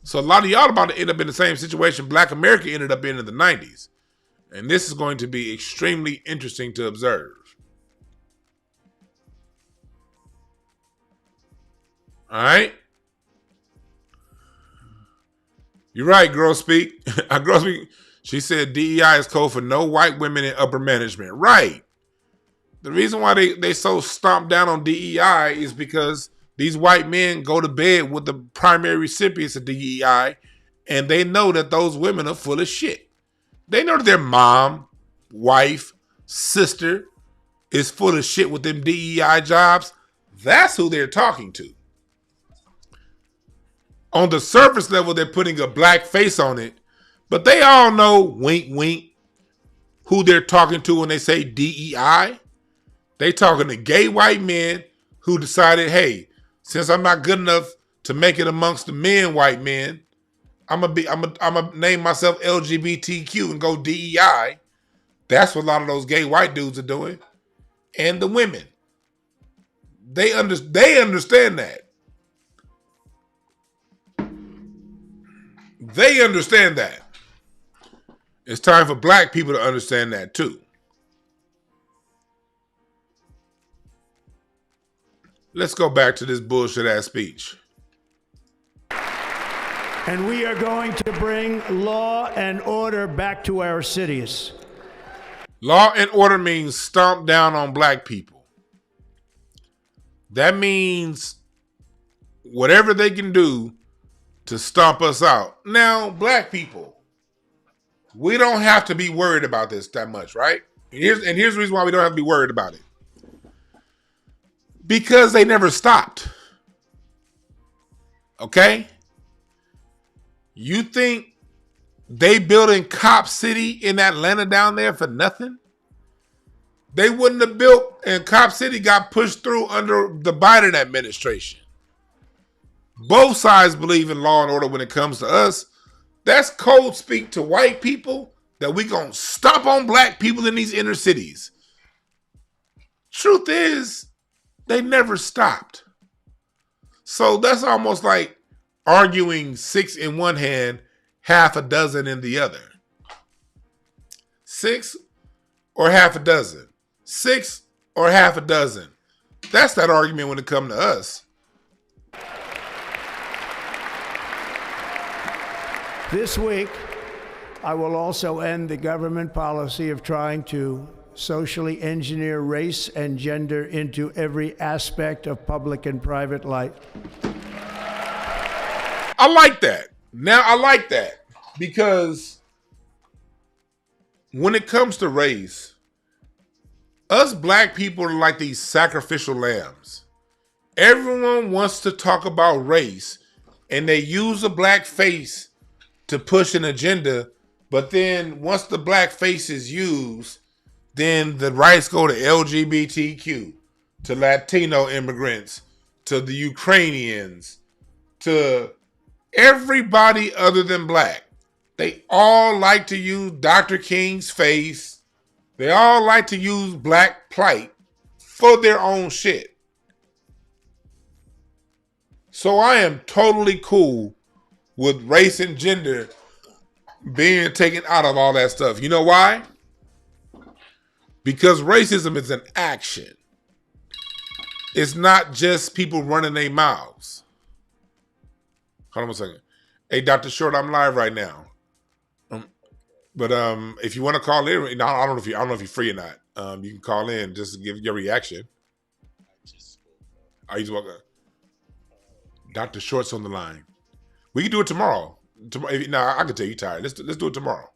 So a lot of y'all about to end up in the same situation Black America ended up in the 90s. And this is going to be extremely interesting to observe. All right? You're right, Girl Speak. Girl Speak. She said DEI is code for no white women in upper management. Right. The reason why they so stomped down on DEI is because these white men go to bed with the primary recipients of DEI, and they know that those women are full of shit. They know that their mom, wife, sister is full of shit with them DEI jobs. That's who they're talking to. On the surface level, they're putting a black face on it, but they all know, wink, wink, who they're talking to when they say DEI. They talking to gay white men who decided, hey, since I'm not good enough to make it amongst the men, white men, I'm gonna name myself LGBTQ and go DEI. That's what a lot of those gay white dudes are doing, and the women. They understand that. They understand that. It's time for black people to understand that too. Let's go back to this bullshit ass speech. And we are going to bring law and order back to our cities. Law and order means stomp down on black people. That means whatever they can do to stomp us out. Now, black people, we don't have to be worried about this that much, right? And here's the reason why we don't have to be worried about it. Because they never stopped. Okay? You think they building Cop City in Atlanta down there for nothing? They wouldn't have built, and Cop City got pushed through under the Biden administration. Both sides believe in law and order when it comes to us. That's code speak to white people that we gonna stomp on black people in these inner cities. Truth is, they never stopped. So that's almost like arguing 6 in one hand, half a dozen in the other. 6 or half a dozen. 6 or half a dozen. That's that argument when it comes to us. This week, I will also end the government policy of trying to socially engineer race and gender into every aspect of public and private life. I like that. Now, I like that because when it comes to race, us black people are like these sacrificial lambs. Everyone wants to talk about race and they use a black face to push an agenda, but then once the black face is used, then the rights go to LGBTQ, to Latino immigrants, to the Ukrainians, to everybody other than black. They all like to use Dr. King's face. They all like to use black plight for their own shit. So I am totally cool with race and gender being taken out of all that stuff. You know why? Because racism is an action. It's not just people running their mouths. Hold on a second. Hey, Dr. Short, I'm live right now. But if you want to call in, I don't know if you're free or not. You can call in just to give your reaction. Are you just walking? Dr. Short's on the line. We can do it tomorrow. Now I can tell you tired. Let's do it tomorrow.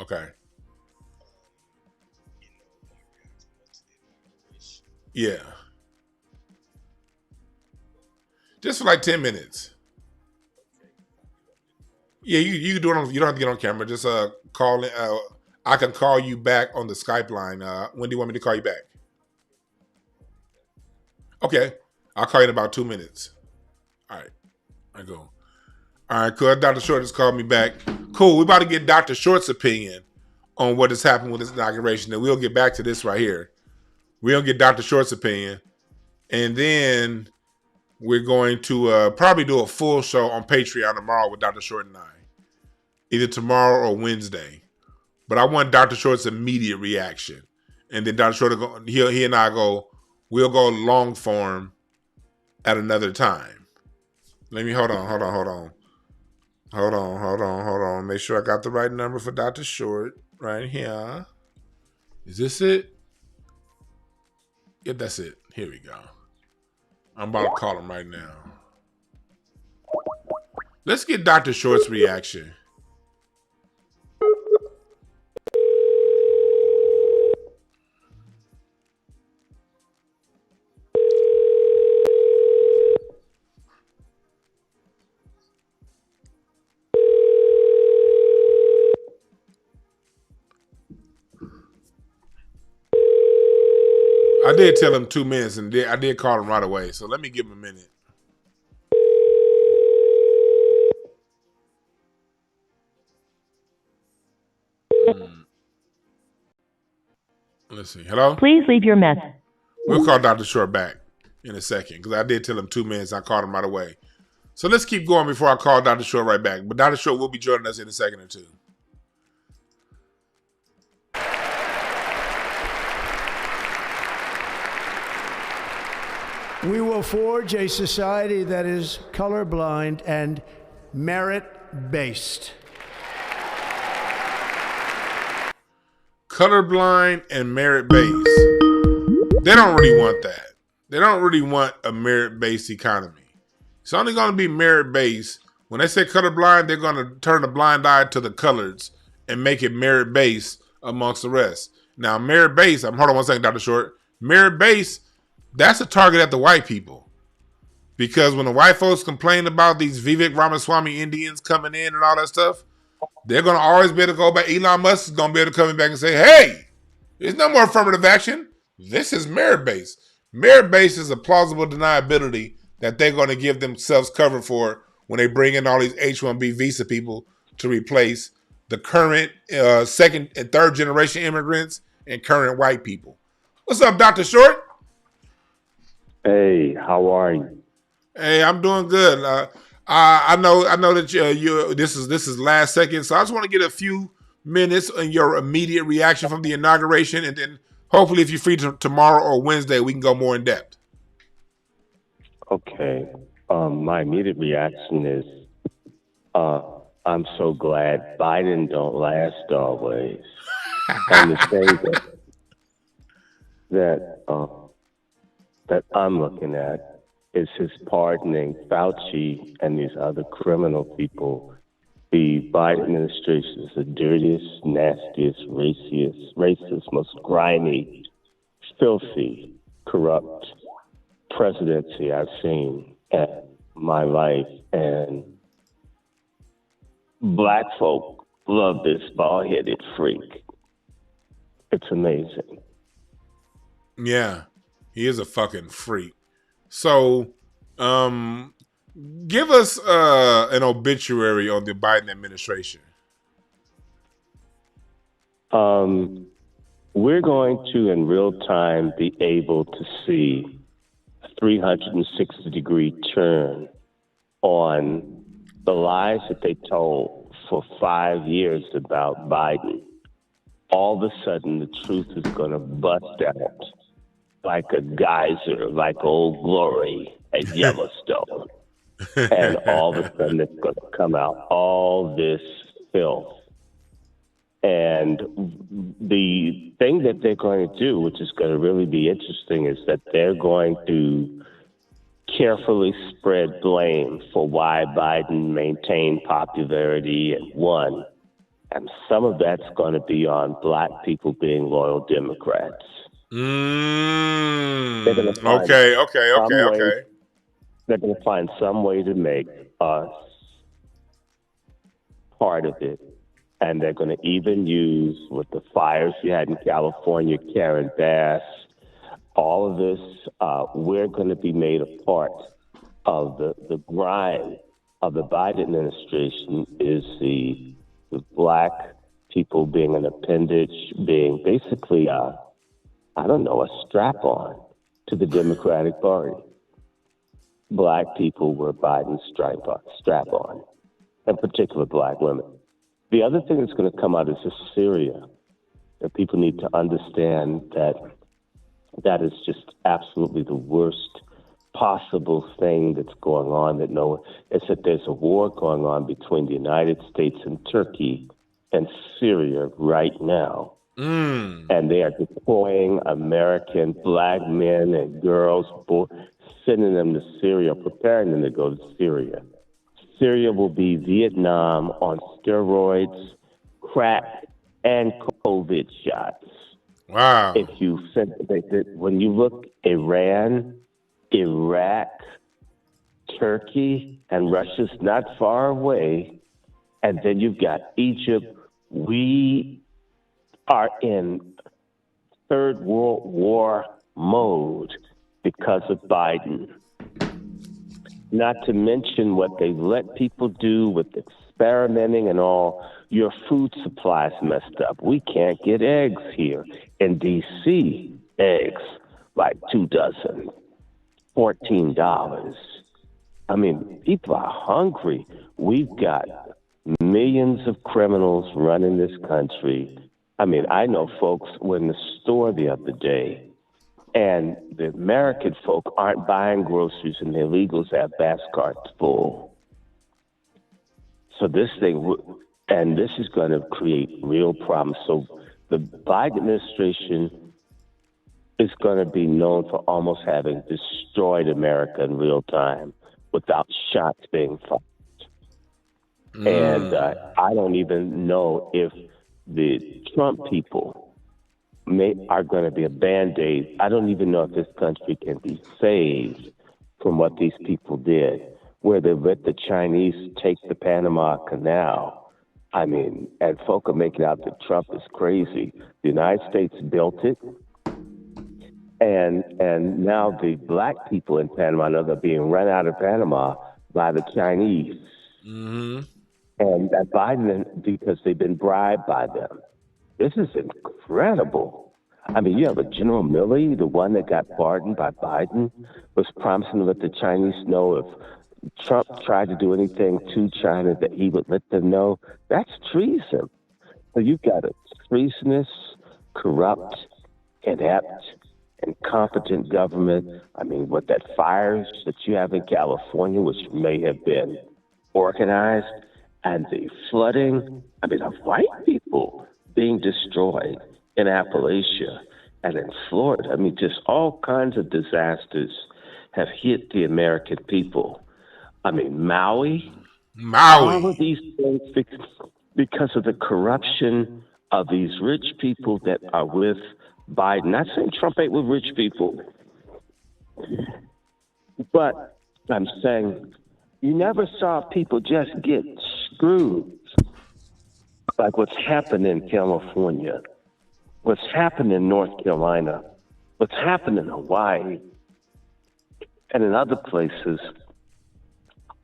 Okay. Yeah. Just for like 10 minutes. Yeah, you can do it on, you don't have to get on camera. Just call in. I can call you back on the Skype line. When do you want me to call you back? Okay. I'll call you in about 2 minutes. All right. I go. All right, cool. Dr. Short just called me back. Cool. We're about to get Dr. Short's opinion on what has happened with this inauguration. And we'll get back to this right here. We'll get Dr. Short's opinion. And then we're going to probably do a full show on Patreon tomorrow with Dr. Short and I. Either tomorrow or Wednesday. But I want Dr. Short's immediate reaction. And then Dr. Short, will go, he and I we'll go long form at another time. Let me, hold on. Make sure I got the right number for Dr. Short right here. Is this it? Yeah, that's it. Here we go. I'm about to call him right now. Let's get Dr. Short's reaction. I did tell him 2 minutes, and I did call him right away. So let me give him a minute. Let's see. Hello? Please leave your message. We'll call Dr. Short back in a second because I did tell him 2 minutes. I called him right away. So let's keep going before I call Dr. Short right back. But Dr. Short will be joining us in a second or two. We will forge a society that is colorblind and merit-based. Colorblind and merit-based. They don't really want that. They don't really want a merit-based economy. It's only going to be merit-based. When they say colorblind, they're going to turn a blind eye to the colors and make it merit-based amongst the rest. Now, merit-based, hold on one second, Dr. Short. Merit-based, that's a target at the white people. Because when the white folks complain about these Vivek Ramaswamy Indians coming in and all that stuff, they're going to always be able to go back. Elon Musk is going to be able to come back and say, hey, there's no more affirmative action. This is merit-based. Merit-based is a plausible deniability that they're going to give themselves cover for when they bring in all these H-1B visa people to replace the current second and third generation immigrants and current white people. What's up, Dr. Short? Hey, how are you? Hey, I'm doing good. I know that you this is last second, so I just want to get a few minutes on your immediate reaction from the inauguration, and then hopefully, if you're free tomorrow or Wednesday, we can go more in depth. Okay. My immediate reaction is, I'm so glad Biden don't last always. And the thing that I'm looking at is his pardoning Fauci and these other criminal people. The Biden administration is the dirtiest, nastiest, racist, most grimy, filthy, corrupt presidency I've seen in my life. And black folk love this bald-headed freak. It's amazing. Yeah, he is a fucking freak. So, give us an obituary on the Biden administration. We're going to, in real time, be able to see a 360-degree turn on the lies that they told for 5 years about Biden. All of a sudden, the truth is going to bust out like a geyser, like Old Glory at Yellowstone. And all of a sudden, it's going to come out, all this filth. And the thing that they're going to do, which is going to really be interesting, is that they're going to carefully spread blame for why Biden maintained popularity and won. And some of that's going to be on black people being loyal Democrats. Okay. They're going to find some way to make us part of it. And they're going to even use, with the fires you had in California, Karen Bass, all of this, we're going to be made a part of the grind of the Biden administration is the black people being an appendage, being basically, a strap-on to the Democratic Party. Black people were Biden's strap-on, in particular black women. The other thing that's going to come out is Syria. And people need to understand that that is just absolutely the worst possible thing that's going on. It's that there's a war going on between the United States and Turkey and Syria right now. And they are deploying American black men and girls, sending them to Syria, preparing them to go to Syria. Syria will be Vietnam on steroids, crack, and COVID shots. Wow. When you look Iran, Iraq, Turkey, and Russia's not far away, and then you've got Egypt, we are in Third World War mode because of Biden. Not to mention what they let people do with experimenting and all. Your food supply's messed up. We can't get eggs here. In D.C., eggs, like 2 dozen, $14. I mean, people are hungry. We've got millions of criminals running this country. I mean, I know folks were in the store the other day, and the American folk aren't buying groceries, and the illegals have basket carts full. So this is going to create real problems. So the Biden administration is going to be known for almost having destroyed America in real time without shots being fired. And I don't even know if the Trump people are going to be a Band-Aid. I don't even know if this country can be saved from what these people did, where they let the Chinese take the Panama Canal. I mean, and folk are making out that Trump is crazy. The United States built it, and now the black people in Panama know they're being run out of Panama by the Chinese. Mm-hmm. And that Biden, because they've been bribed by them. This is incredible. I mean, you have a General Milley, the one that got pardoned by Biden, was promising to let the Chinese know if Trump tried to do anything to China that he would let them know. That's treason. So you've got a treasonous, corrupt, inept, incompetent government. I mean, what that fires that you have in California, which may have been organized, and the flooding, I mean, of white people being destroyed in Appalachia and in Florida. I mean, just all kinds of disasters have hit the American people. I mean, Maui. All of these things because of the corruption of these rich people that are with Biden. Not saying Trump ain't with rich people, but I'm saying you never saw people just get screwed like what's happened in California, what's happened in North Carolina, what's happened in Hawaii, and in other places.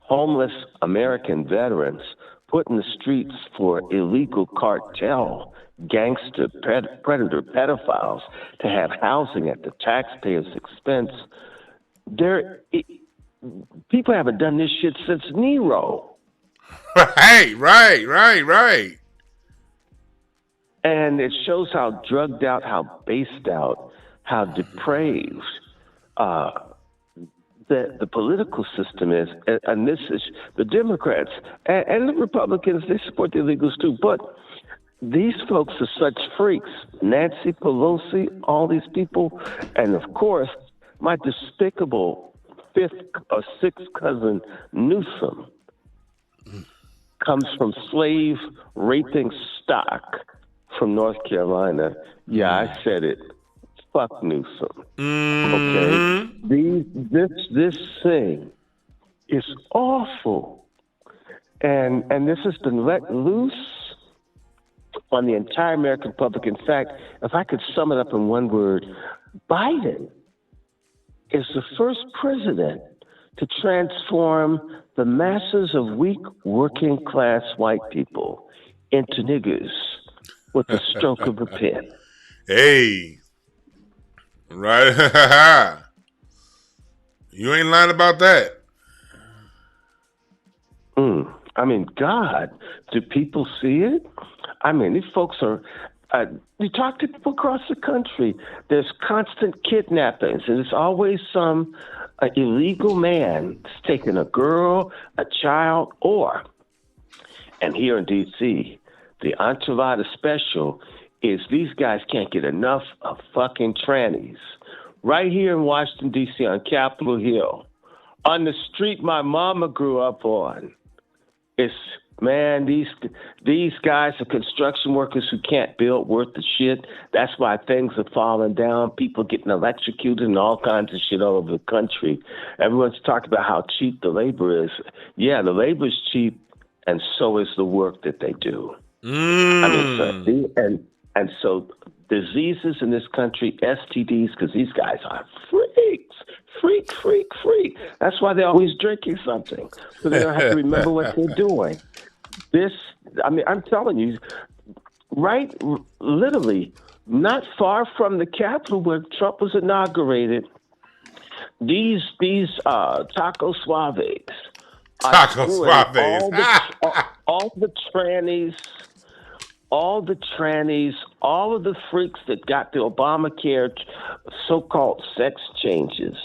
Homeless American veterans put in the streets for illegal cartel, gangster, predator, pedophiles to have housing at the taxpayer's expense. People haven't done this shit since Nero. Right. And it shows how drugged out, how based out, how depraved the political system is. And this is the Democrats and the Republicans, they support the illegals too. But these folks are such freaks. Nancy Pelosi, all these people, and of course, my despicable 5th or 6th cousin Newsom comes from slave raping stock from North Carolina. Yeah, I said it. Fuck Newsom. Okay? This thing is awful. And this has been let loose on the entire American public. In fact, if I could sum it up in one word, Biden is the first president to transform the masses of weak working class white people into niggers with the stroke of a pen. Hey. Right. You ain't lying about that. I mean, God, do people see it? I mean, these folks are, you talk to people across the country, there's constant kidnappings, and it's always some illegal man taking a girl, a child, and here in D.C., the enchilada special is these guys can't get enough of fucking trannies. Right here in Washington, D.C., on Capitol Hill, on the street my mama grew up on, it's, man, these guys are construction workers who can't build worth the shit. That's why things are falling down. People getting electrocuted and all kinds of shit all over the country. Everyone's talking about how cheap the labor is. Yeah, the labor is cheap, and so is the work that they do. I mean, so diseases in this country, STDs, because these guys are freaks. Freak. That's why they're always drinking something, so they don't have to remember what they're doing. I'm telling you, right, literally, not far from the Capitol where Trump was inaugurated, these taco suaves. All the trannies, all of the freaks that got the Obamacare so-called sex changes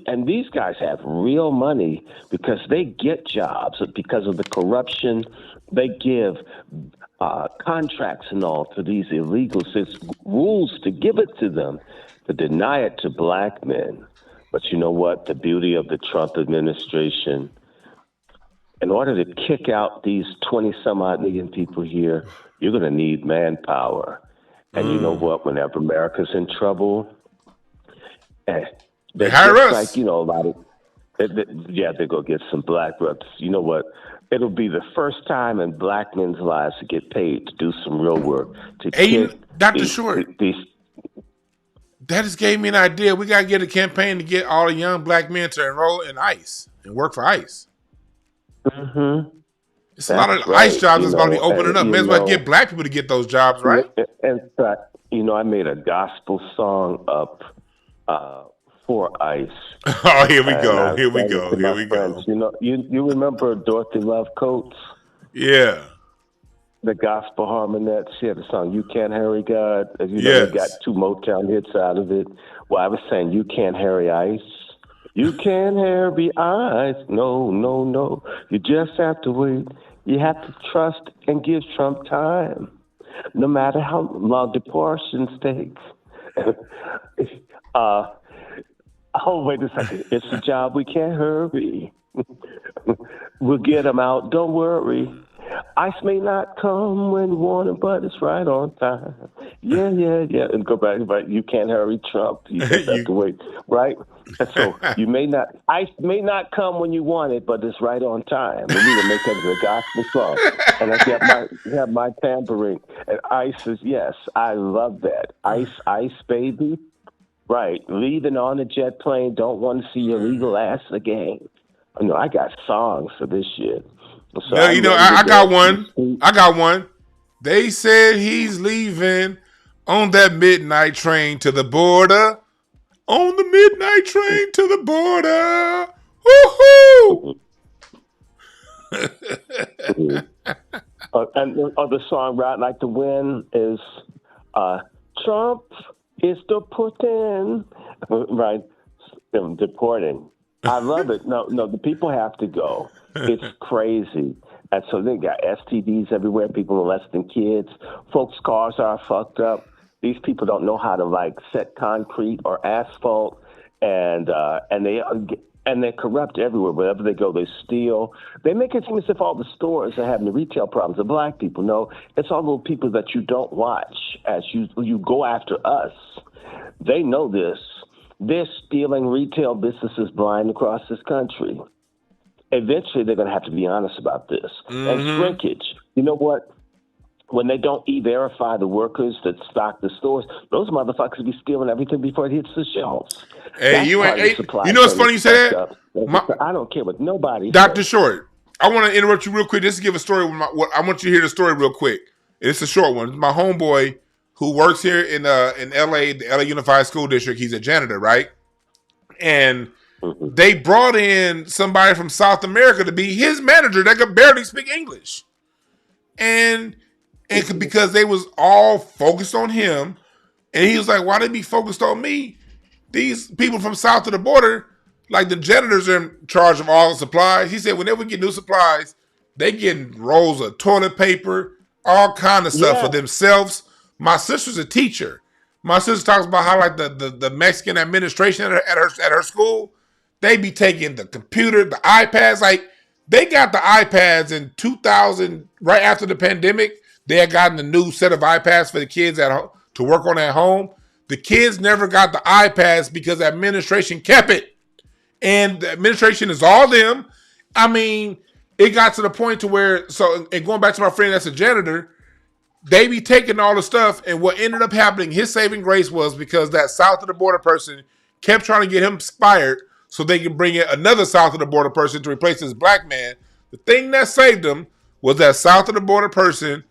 and these guys have real money because they get jobs because of the corruption. They give contracts and all to these illegals. There's rules to give it to them, to deny it to black men. But you know what? The beauty of the Trump administration, in order to kick out these 20-some-odd million people here, you're going to need manpower. And you know what? Whenever America's in trouble, they hire us. Like, a lot of, they go get some black reps. You know what? It'll be the first time in black men's lives to get paid to do some real work. Dr. Short, that just gave me an idea. We got to get a campaign to get all the young black men to enroll in ICE and work for ICE. Mm-hmm. It's a lot of ICE jobs that's about to be opening up. May as well get black people to get those jobs, right? In fact, I made a gospel song up for ICE. Oh, here we go. You remember Dorothy Love Coates? Yeah. The gospel harmonette. She had a song, You Can't Harry God. They got 2 Motown hits out of it. Well, I was saying, You Can't Harry ICE. You can't harry ICE. No. You just have to wait. You have to trust and give Trump time. No matter how long deportations take. Wait a second. It's a job we can't hurry. We'll get them out. Don't worry. ICE may not come when you want it, but it's right on time. Yeah. And go back, but you can't hurry Trump. You just have to wait, right? And so ICE may not come when you want it, but it's right on time. And we will make it a gospel song. And I have my tambourine. And ICE is, yes, I love that. ICE, baby. Right. Leaving on a jet plane, don't want to see your legal ass again. I got songs for this shit. So I got one. They said he's leaving on that midnight train to the border. On the midnight train to the border. Woohoo! And the song Ride Like the Wind is Trump is deporting. Right. Deporting. I love it. No, the people have to go. It's crazy. And so they got STDs everywhere, people molesting kids. Folks' cars are fucked up. These people don't know how to set concrete or asphalt, and they're corrupt everywhere. Wherever they go, they steal. They make it seem as if all the stores are having the retail problems of black people. No, it's all the people that you don't watch as you go after us. They know this. They're stealing retail businesses blind across this country. Eventually, they're going to have to be honest about this. And shrinkage. You know what? when they don't e-verify the workers that stock the stores, those motherfuckers be stealing everything before it hits the shelves. Hey, you know what's funny you say that? I don't care what nobody Dr. says. Short, I want to interrupt you real quick just to give a story. I want you to hear the story real quick. It's a short one. My homeboy who works here in LA, the LA Unified School District, he's a janitor, right? And they brought in somebody from South America to be his manager that could barely speak English. And because they was all focused on him, and he was like, why they be focused on me? These people from south of the border, like the janitors are in charge of all the supplies. He said whenever we get new supplies, they get rolls of toilet paper, all kind of stuff for themselves. My sister's a teacher. My sister talks about how like the Mexican administration at her school, they be taking the computer, the iPads. Like they got the iPads in 2000, right after the pandemic. They had gotten a new set of iPads for the kids at home to work on at home. The kids never got the iPads because the administration kept it. And the administration is all them. I mean, it got to the point to where, and going back to my friend that's a janitor, they be taking all the stuff, and what ended up happening, his saving grace was because that south of the border person kept trying to get him fired so they could bring in another south of the border person to replace this black man. The thing that saved them was that south of the border person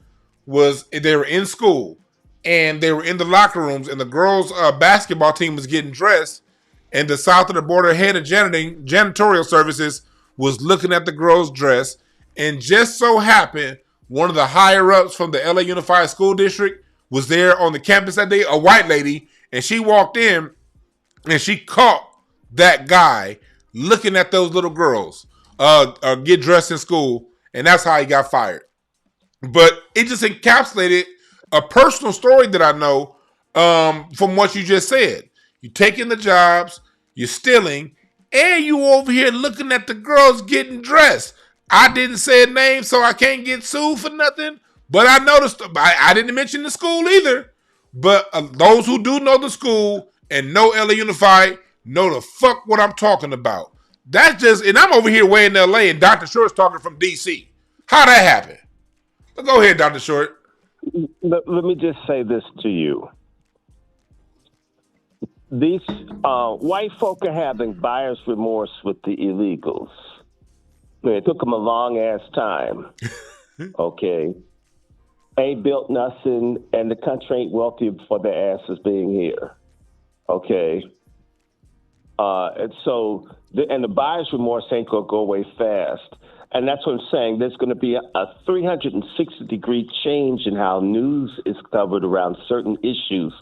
they were in school, and they were in the locker rooms, and the girls' basketball team was getting dressed, and the south of the border head of janitorial services was looking at the girls' dress, and just so happened, one of the higher-ups from the LA Unified School District was there on the campus that day, a white lady, and she walked in, and she caught that guy looking at those little girls get dressed in school, and that's how he got fired. But it just encapsulated a personal story that I know from what you just said. You're taking the jobs, you're stealing, and you over here looking at the girls getting dressed. I didn't say a name, so I can't get sued for nothing. But I noticed, I didn't mention the school either. But those who do know the school and know LA Unified know the fuck what I'm talking about. That's just, and I'm over here way in LA, and Dr. Short's talking from DC. How that happen? Go ahead, Dr. Short. Let me just say this to you. These white folk are having buyer's remorse with the illegals. It took them a long-ass time, okay? Ain't built nothing, and the country ain't wealthy for their asses being here, okay? And the buyer's remorse ain't going to go away fast. And that's what I'm saying. There's going to be a 360-degree change in how news is covered around certain issues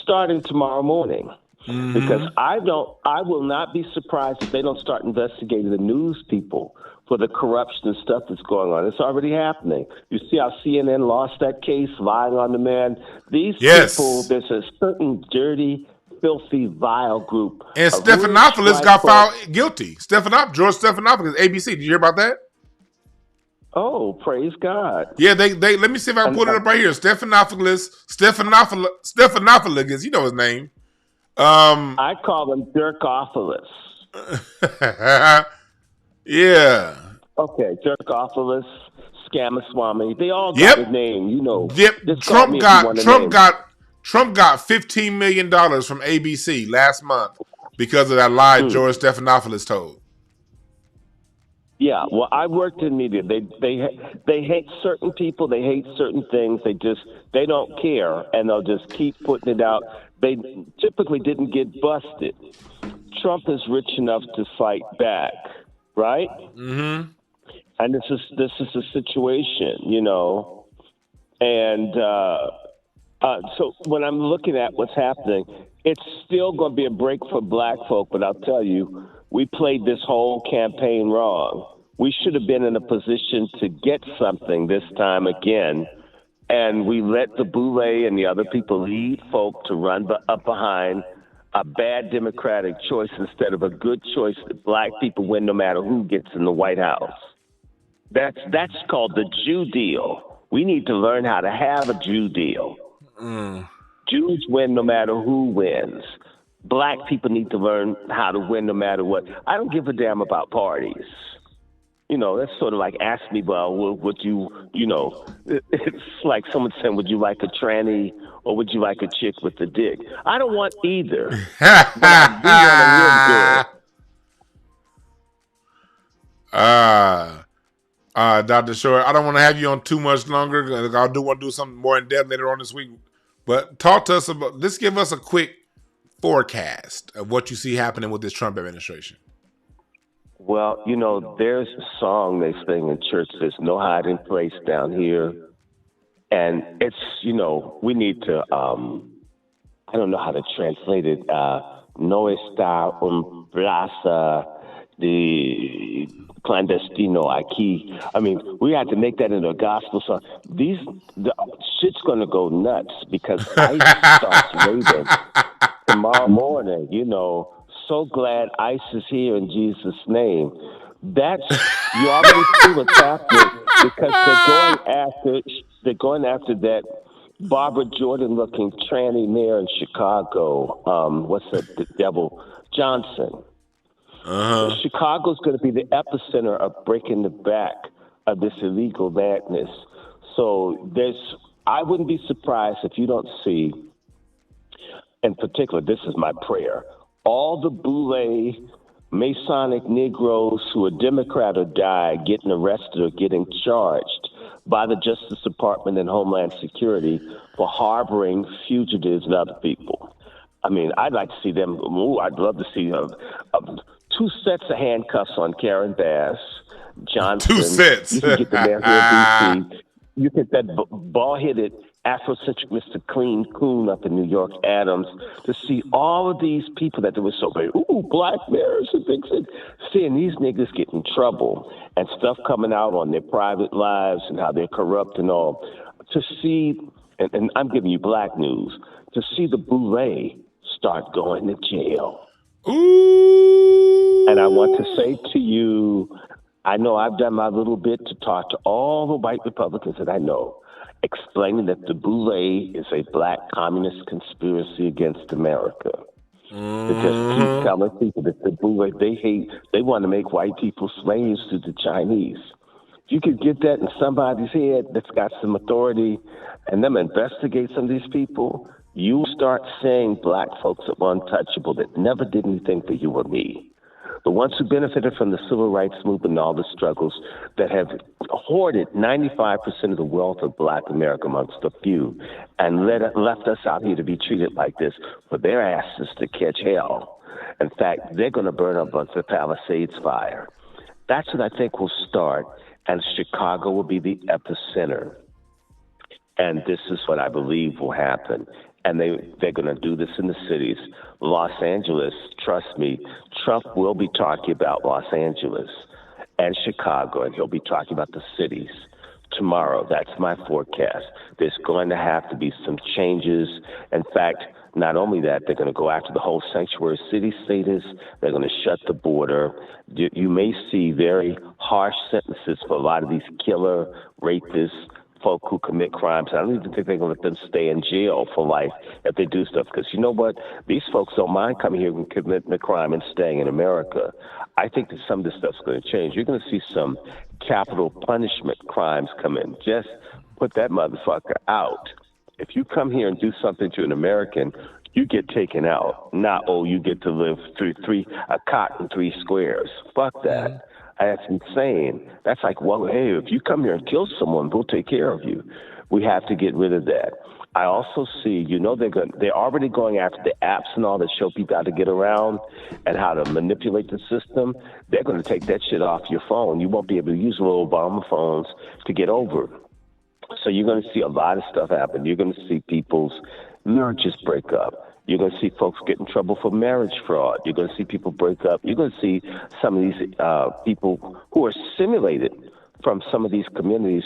starting tomorrow morning. Mm-hmm. Because I will not be surprised if they don't start investigating the news people for the corruption and stuff that's going on. It's already happening. You see how CNN lost that case, lying on the man. These people, there's a certain dirty, filthy, vile group. And Stephanopoulos got found guilty. George Stephanopoulos, ABC. Did you hear about that? Oh, praise God. Yeah, they let me see if I can pull it up right here. Stephanopoulos, you know his name. I call him Dirkophilus. Yeah. Okay, Dirkophilus, Scamaswamy. They all got a name, you know. Yep. Trump got $15 million from ABC last month because of that lie George Stephanopoulos told. Yeah, well, I worked in media. They hate certain people. They hate certain things. They don't care, and they'll just keep putting it out. They typically didn't get busted. Trump is rich enough to fight back, right? Mm-hmm. And this is a situation, you know. And so when I'm looking at what's happening, it's still going to be a break for black folk. But I'll tell you, we played this whole campaign wrong. We should have been in a position to get something this time again. And we let the Boule and the other people lead folk to run up behind a bad Democratic choice instead of a good choice that black people win no matter who gets in the White House. That's called the Jew deal. We need to learn how to have a Jew deal. Jews win no matter who wins. Black people need to learn how to win no matter what. I don't give a damn about parties. that's sort of like ask me, well, would you, it's like someone saying, would you like a tranny or would you like a chick with a dick? I don't want either. But I do want to live good. Dr. Short, I don't want to have you on too much longer. I do want to do something more in depth later on this week. But talk to us about, let's give us a quick forecast of what you see happening with this Trump administration. Well, there's a song they sing in church. There's no hiding place down here. And it's, we need to, I don't know how to translate it. No está un plaza de clandestino aquí. I mean, we had to make that into a gospel song. The shit's going to go nuts because ICE starts raiding tomorrow morning, So glad ICE is here in Jesus' name. You already see what's happening because they're going after that Barbara Jordan-looking tranny mayor in Chicago. What's the devil? Johnson. Chicago's going to be the epicenter of breaking the back of this illegal madness. So I wouldn't be surprised if you don't see, in particular, this is my prayer, all the boule Masonic Negroes who are Democrat or die getting arrested or getting charged by the Justice Department and Homeland Security for harboring fugitives and other people. I mean, I'd like to see them. I'd love to see 2 sets of handcuffs on Karen Bass, Johnson. 2 sets. You can get the mayor here in D.C. You get that ball-headed Afrocentric Mr. Clean Coon up in New York, Adams, to see all of these people that they were so big, black mayors and things, seeing these niggas get in trouble and stuff coming out on their private lives and how they're corrupt and all. To see, and I'm giving you black news, to see the boule start going to jail. Ooh. And I want to say to you, I know I've done my little bit to talk to all the white Republicans that I know, explaining that the boule is a black communist conspiracy against America. They just keep telling people that the boule, they want to make white people slaves to the Chinese. If you could get that in somebody's head that's got some authority and them investigate some of these people, you start seeing black folks that were untouchable, that never did anything for you or me. The ones who benefited from the civil rights movement and all the struggles that have hoarded 95% of the wealth of black America amongst a few and left us out here to be treated like this for their asses to catch hell. In fact, they're going to burn up on the Palisades fire. That's what I think will start, and Chicago will be the epicenter. And this is what I believe will happen. And they're going to do this in the cities. Los Angeles, trust me, Trump will be talking about Los Angeles and Chicago, and he'll be talking about the cities tomorrow. That's my forecast. There's going to have to be some changes. In fact, not only that, they're going to go after the whole sanctuary city status. They're going to shut the border. You may see very harsh sentences for a lot of these killer, rapists, folk who commit crimes. I don't even think they're going to let them stay in jail for life if they do stuff. Because you know what? These folks don't mind coming here and committing a crime and staying in America. I think that some of this stuff's going to change. You're going to see some capital punishment crimes come in. Just put that motherfucker out. If you come here and do something to an American, you get taken out. Not, you get to live through a cot in 3 squares. Fuck that. That's insane. That's like, well, hey, if you come here and kill someone, we'll take care of you. We have to get rid of that. I also see, they're already going after the apps and all that show people how to get around and how to manipulate the system. They're going to take that shit off your phone. You won't be able to use little Obama phones to get over. So you're going to see a lot of stuff happen. You're going to see people's marriages break up. You're going to see folks get in trouble for marriage fraud. You're going to see people break up. You're going to see some of these people who are simulated from some of these communities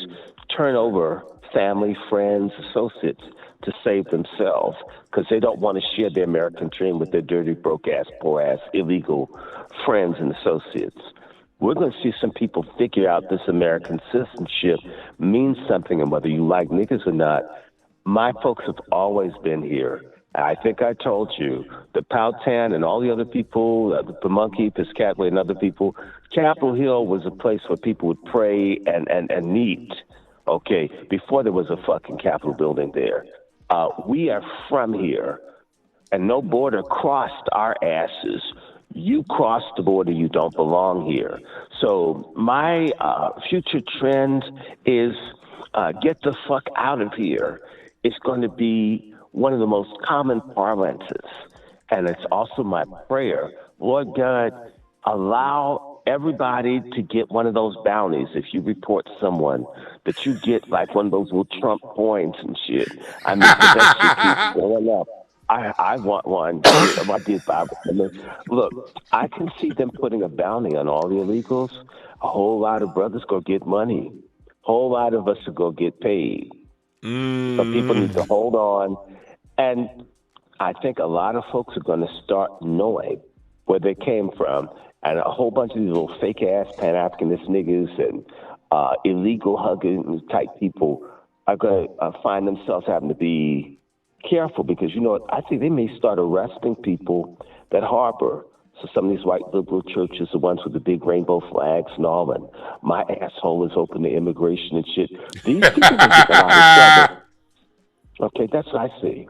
turn over family, friends, associates to save themselves because they don't want to share their American dream with their dirty, broke-ass, poor-ass, illegal friends and associates. We're going to see some people figure out this American citizenship means something, and whether you like niggas or not, my folks have always been here. I think I told you, the Powhatan and all the other people, the Monkey, Piscataway, and other people, Chapel Hill was a place where people would pray and meet, okay, before there was a fucking Capitol building there. We are from here, and no border crossed our asses. You cross the border, you don't belong here. So my future trend is get the fuck out of here. It's going to be one of the most common parlances. And it's also my prayer, Lord God, allow everybody to get one of those bounties. If you report someone, that you get like one of those little Trump points and shit. I mean, that shit keeps going up. I want one. I did Bible. I mean, look, I can see them putting a bounty on all the illegals. A whole lot of brothers go get money. A whole lot of us will go get paid. So people need to hold on. And I think a lot of folks are going to start knowing where they came from. And a whole bunch of these little fake-ass Pan-Africanist niggas and illegal hugging type people are going to find themselves having to be careful, because you know what, I think they may start arresting people that harbor. So some of these white liberal churches, the ones with the big rainbow flags and all, and my asshole is open to immigration and shit. These people will get a lot of trouble. Okay, that's what I see.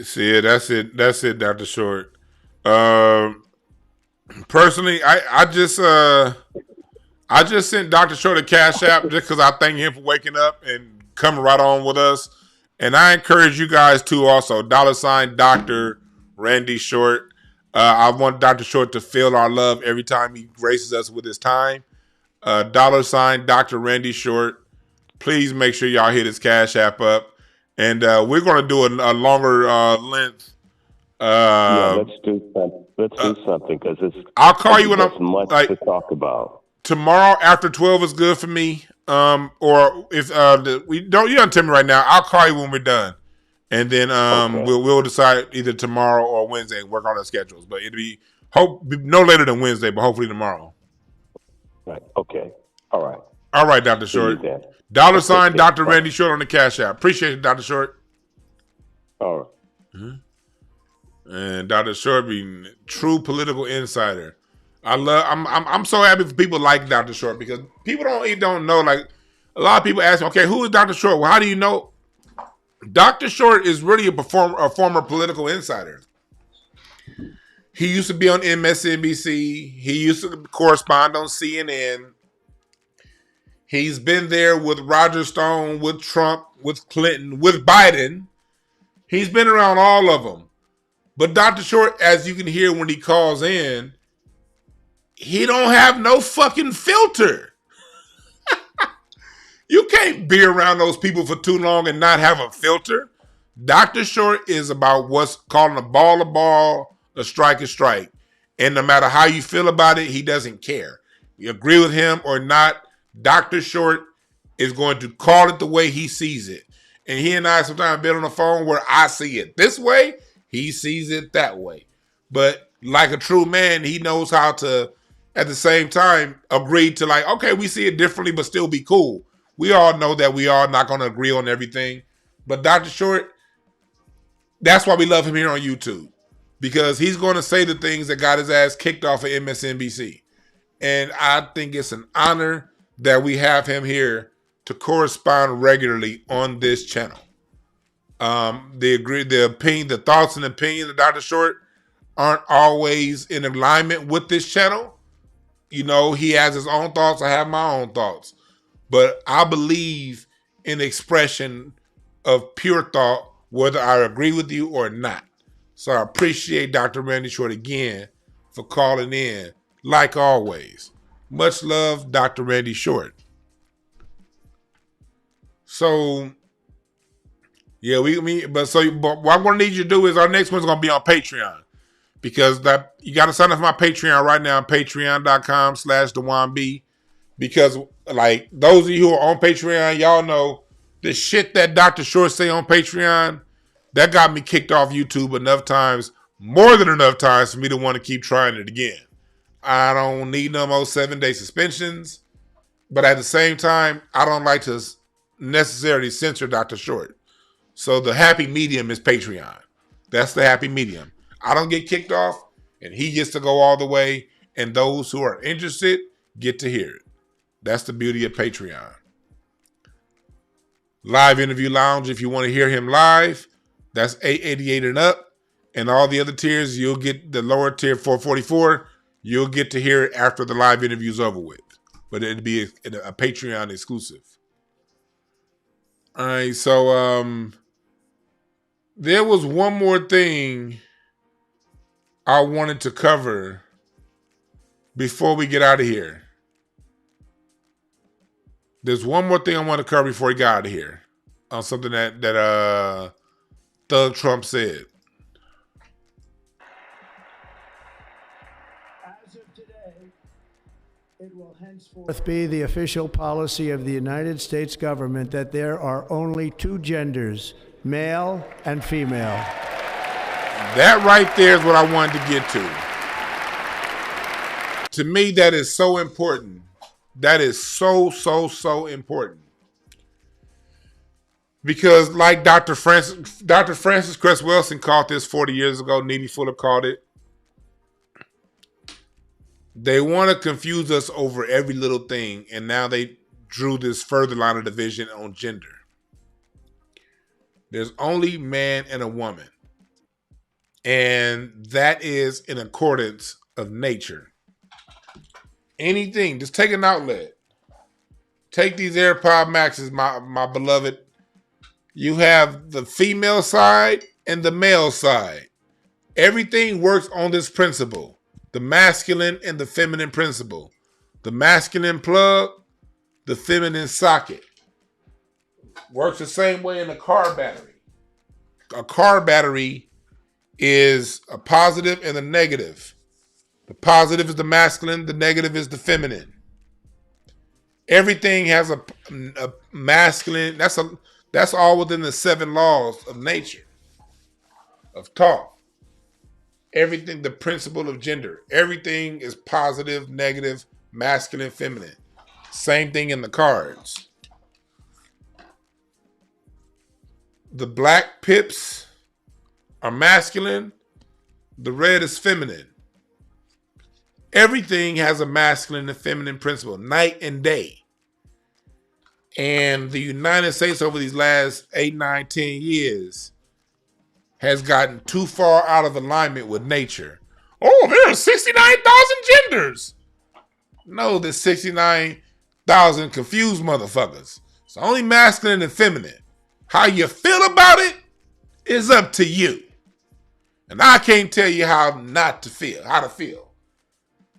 See, that's it, Dr. Short. Personally, I just sent Dr. Short a Cash App just because I thank him for waking up and coming right on with us. And I encourage you guys to also, $ Dr. Randy Short. I want Dr. Short to feel our love every time he graces us with his time. $ Dr. Randy Short. Please make sure y'all hit his Cash App up. And we're going to do a longer length. Yeah, let's do something because I'll call you when I'm much like, to talk about. Tomorrow after 12 is good for me. Or if you don't tell me right now, I'll call you when we're done, and then okay. we'll decide either tomorrow or Wednesday and work on our schedules. But it'll be no later than Wednesday, but hopefully tomorrow. Right. Okay. All right. All right, Dr. Short. $ Dr. Randy Short on the Cash App. Appreciate it, Dr. Short. All right. Mm-hmm. And Dr. Short being true political insider. I'm so happy for people like Dr. Short, because people don't know. Like, a lot of people ask me, okay, who is Dr. Short? Well, how do you know? Dr. Short is really a former political insider. He used to be on MSNBC. He used to correspond on CNN. He's been there with Roger Stone, with Trump, with Clinton, with Biden. He's been around all of them. But Dr. Short, as you can hear when he calls in, he don't have no fucking filter. You can't be around those people for too long and not have a filter. Dr. Short is about what's calling a ball, a strike. And no matter how you feel about it, he doesn't care. You agree with him or not, Dr. Short is going to call it the way he sees it. And he and I sometimes been on the phone where I see it this way, he sees it that way. But like a true man, he knows how to, at the same time, agree to like, okay, we see it differently, but still be cool. We all know that we are not going to agree on everything. But Dr. Short, that's why we love him here on YouTube. Because he's going to say the things that got his ass kicked off of MSNBC. And I think it's an honor that we have him here to correspond regularly on this channel. The thoughts and opinions of Dr. Short aren't always in alignment with this channel. You know, he has his own thoughts. I have my own thoughts. But I believe in expression of pure thought, whether I agree with you or not. So I appreciate Dr. Randy Short again for calling in, like always. Much love, Dr. Randy Short. So, yeah, what I'm going to need you to do is our next one's going to be on Patreon. Because you got to sign up for my Patreon right now, patreon.com/DejuanB. Because, like, those of you who are on Patreon, y'all know the shit that Dr. Short say on Patreon, that got me kicked off YouTube enough times, more than enough times for me to want to keep trying it again. I don't need no more 7-day suspensions. But at the same time, I don't like to necessarily censor Dr. Short. So the happy medium is Patreon. That's the happy medium. I don't get kicked off, and he gets to go all the way, and those who are interested get to hear it. That's the beauty of Patreon. Live Interview Lounge, if you want to hear him live, that's $8.88 and up. And all the other tiers, you'll get the lower tier, $4.44. You'll get to hear it after the live interview's over with. But it'll be a Patreon exclusive. All right, so there was one more thing I wanted to cover before we get out of here. There's one more thing I want to cover before we get out of here on something that Thug Trump said. As of today, it will henceforth be the official policy of the United States government that there are only two genders, male and female. That right there is what I wanted to get to. To me, that is so important. That is so important. Because like Dr. Francis Cress Wilson called this 40 years ago, Neely Fuller called it, they want to confuse us over every little thing, and now they drew this further line of division on gender. There's only man and a woman. And that is in accordance of nature. Anything, just take an outlet. Take these AirPod Maxes, my beloved. You have the female side and the male side. Everything works on this principle. The masculine and the feminine principle. The masculine plug, the feminine socket. Works the same way in a car battery. A car battery is a positive and a negative. The positive is the masculine, the negative is the feminine. Everything has a masculine, that's all within the 7 laws of nature, of talk. Everything, the principle of gender. Everything is positive, negative, masculine, feminine. Same thing in the cards. The black pips are masculine. The red is feminine. Everything has a masculine and feminine principle, night and day. And the United States over these last 8, 9, 10 years has gotten too far out of alignment with nature. Oh, there are 69,000 genders. No, there's 69,000 confused motherfuckers. It's only masculine and feminine. How you feel about it is up to you. And I can't tell you how to feel.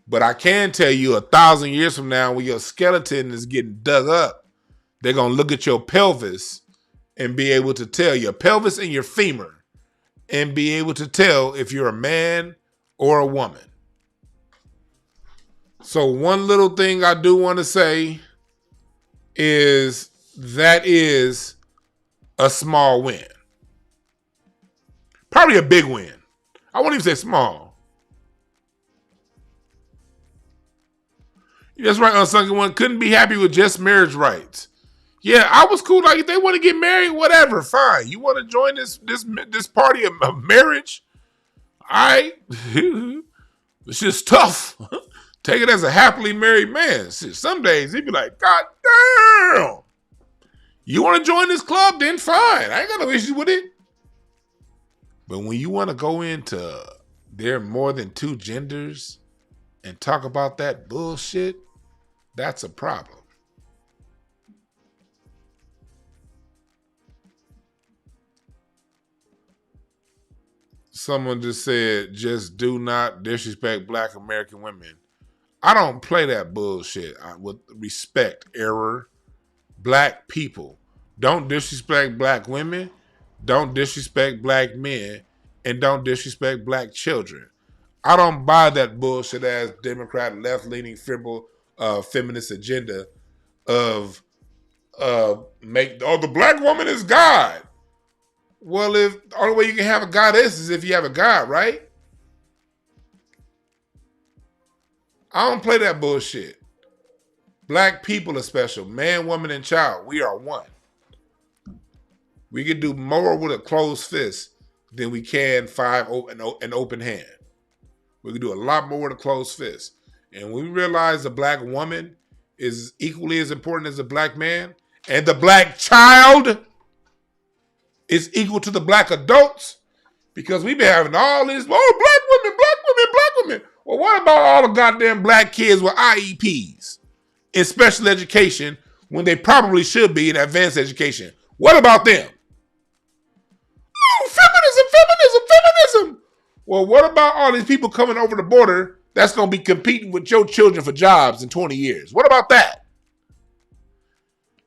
But I can tell you 1,000 years from now when your skeleton is getting dug up, they're going to look at your pelvis and be able to tell your pelvis and your femur and be able to tell if you're a man or a woman. So one little thing I do want to say is that is a small win. Probably a big win. I won't even say small. That's right, Unsunken One. Couldn't be happy with just marriage rights. Yeah, I was cool. Like, if they want to get married, whatever, fine. You want to join this party of marriage? All right. It's just tough. Take it as a happily married man. Some days he'd be like, God damn. You want to join this club? Then fine. I ain't got no issue with it. But when you want to go into there are more than 2 genders and talk about that bullshit, that's a problem. Someone just said, just do not disrespect Black American women. I don't play that bullshit. With respect, error. Black people. Don't disrespect Black women. Don't disrespect Black men. And don't disrespect Black children. I don't buy that bullshit ass Democrat left-leaning feminist agenda of the Black woman is God. Well, if the only way you can have a goddess is if you have a God, right? I don't play that bullshit. Black people are special. Man, woman, and child. We are one. We can do more with a closed fist than we can an open hand. We can do a lot more with a closed fist. And when we realize the black woman is equally as important as the black man, and the black child is equal to the black adults, because we've been having all this, black women. Well, what about all the goddamn black kids with IEPs in special education when they probably should be in advanced education? What about them? Feminism. Well, what about all these people coming over the border that's going to be competing with your children for jobs in 20 years? What about that?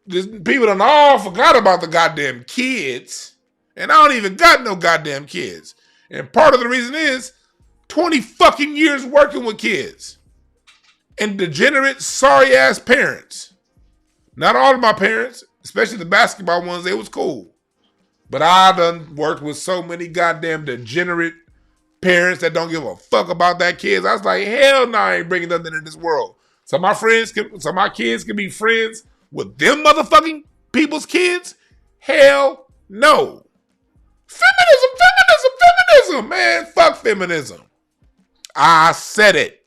People done all forgot about the goddamn kids, and I don't even got no goddamn kids. And part of the reason is 20 fucking years working with kids and degenerate, sorry-ass parents. Not all of my parents, especially the basketball ones, they was cool. But I done worked with so many goddamn degenerate parents that don't give a fuck about that kids. I was like, hell no, I ain't bringing nothing into this world. So my kids can be friends with them motherfucking people's kids? Hell no. Feminism, man. Fuck feminism. I said it.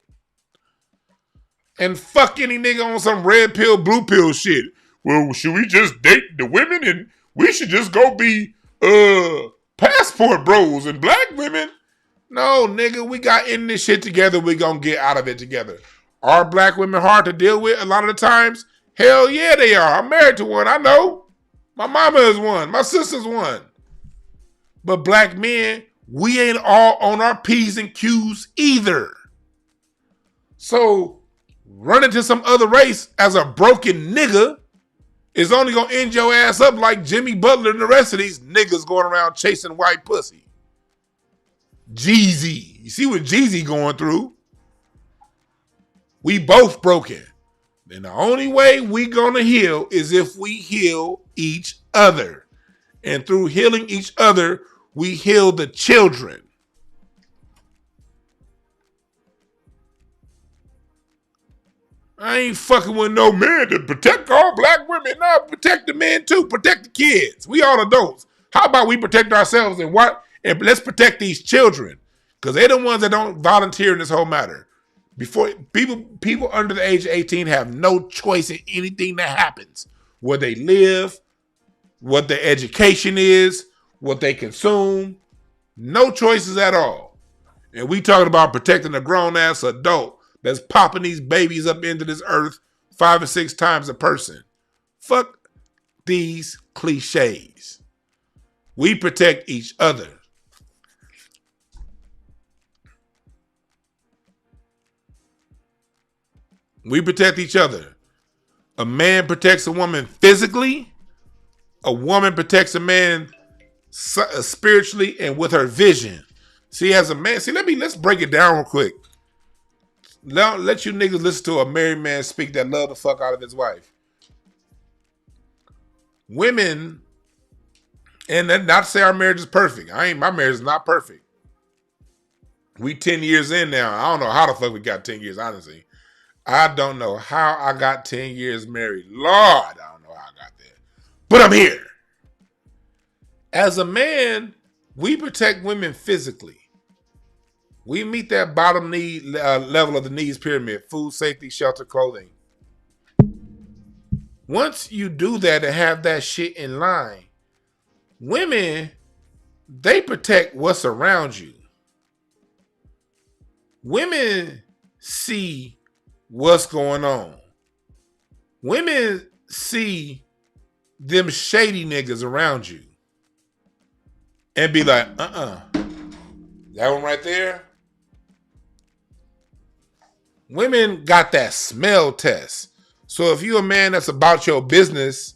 And fuck any nigga on some red pill, blue pill shit. Well, should we just date the women and we should just go be passport bros and black women? No, nigga, we got in this shit together. We gonna get out of it together. Are black women hard to deal with a lot of the times? Hell yeah, they are. I'm married to one. I know. My mama is one. My sister's one. But black men, we ain't all on our P's and Q's either. So running to some other race as a broken nigga is only gonna end your ass up like Jimmy Butler and the rest of these niggas going around chasing white pussy. Jeezy. You see what Jeezy going through? We both broken. And the only way we gonna heal is if we heal each other. And through healing each other, we heal the children. I ain't fucking with no man to protect all black women. No, protect the men too. Protect the kids. We all adults. How about we protect ourselves and let's protect these children? Because they're the ones that don't volunteer in this whole matter. Before people under the age of 18 have no choice in anything that happens. Where they live, what their education is, what they consume. No choices at all. And we talking about protecting a grown-ass adult that's popping these babies up into this earth 5 or 6 times a person. Fuck these cliches. We protect each other. We protect each other. A man protects a woman physically. A woman protects a man spiritually and with her vision. See, as a man, let's break it down real quick. Let you niggas listen to a married man speak that love the fuck out of his wife. Women, and not to say our marriage is perfect. My marriage is not perfect. We 10 years in now. I don't know how the fuck we got 10 years, honestly. I don't know how I got 10 years married. Lord, I don't know how I got there. But I'm here. As a man, we protect women physically. We meet that bottom need level of the needs pyramid: food, safety, shelter, clothing. Once you do that and have that shit in line, women, they protect what's around you. Women see what's going on. Women see them shady niggas around you and be like, that one right there. Women got that smell test. So if you're a man that's about your business,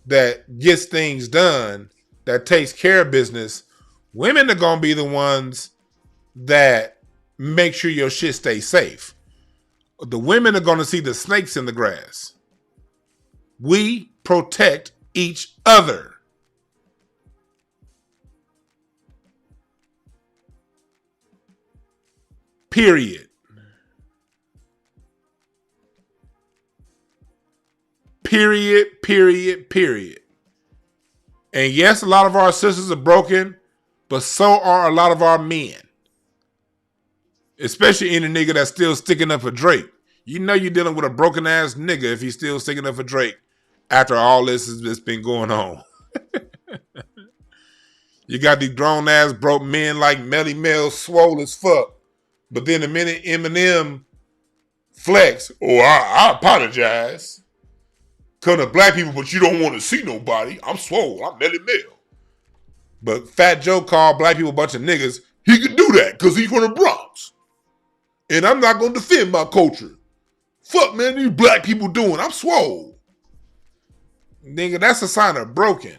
that gets things done, that takes care of business, women are going to be the ones that make sure your shit stays safe. The women are going to see the snakes in the grass. We protect each other. Period. Period. And yes, a lot of our sisters are broken, but so are a lot of our men. Especially any nigga that's still sticking up for Drake. You know you're dealing with a broken ass nigga if he's still sticking up for Drake after all this has been going on. You got these grown ass broke men like Melly Mel, swole as fuck. But then the minute Eminem flex, I apologize. Come to black people, but you don't want to see nobody. I'm swole. I'm Melly Mel. But Fat Joe called black people a bunch of niggas. He could do that because he's from the Bronx. And I'm not going to defend my culture. Fuck, man, these black people doing. I'm swole. Nigga, that's a sign of broken.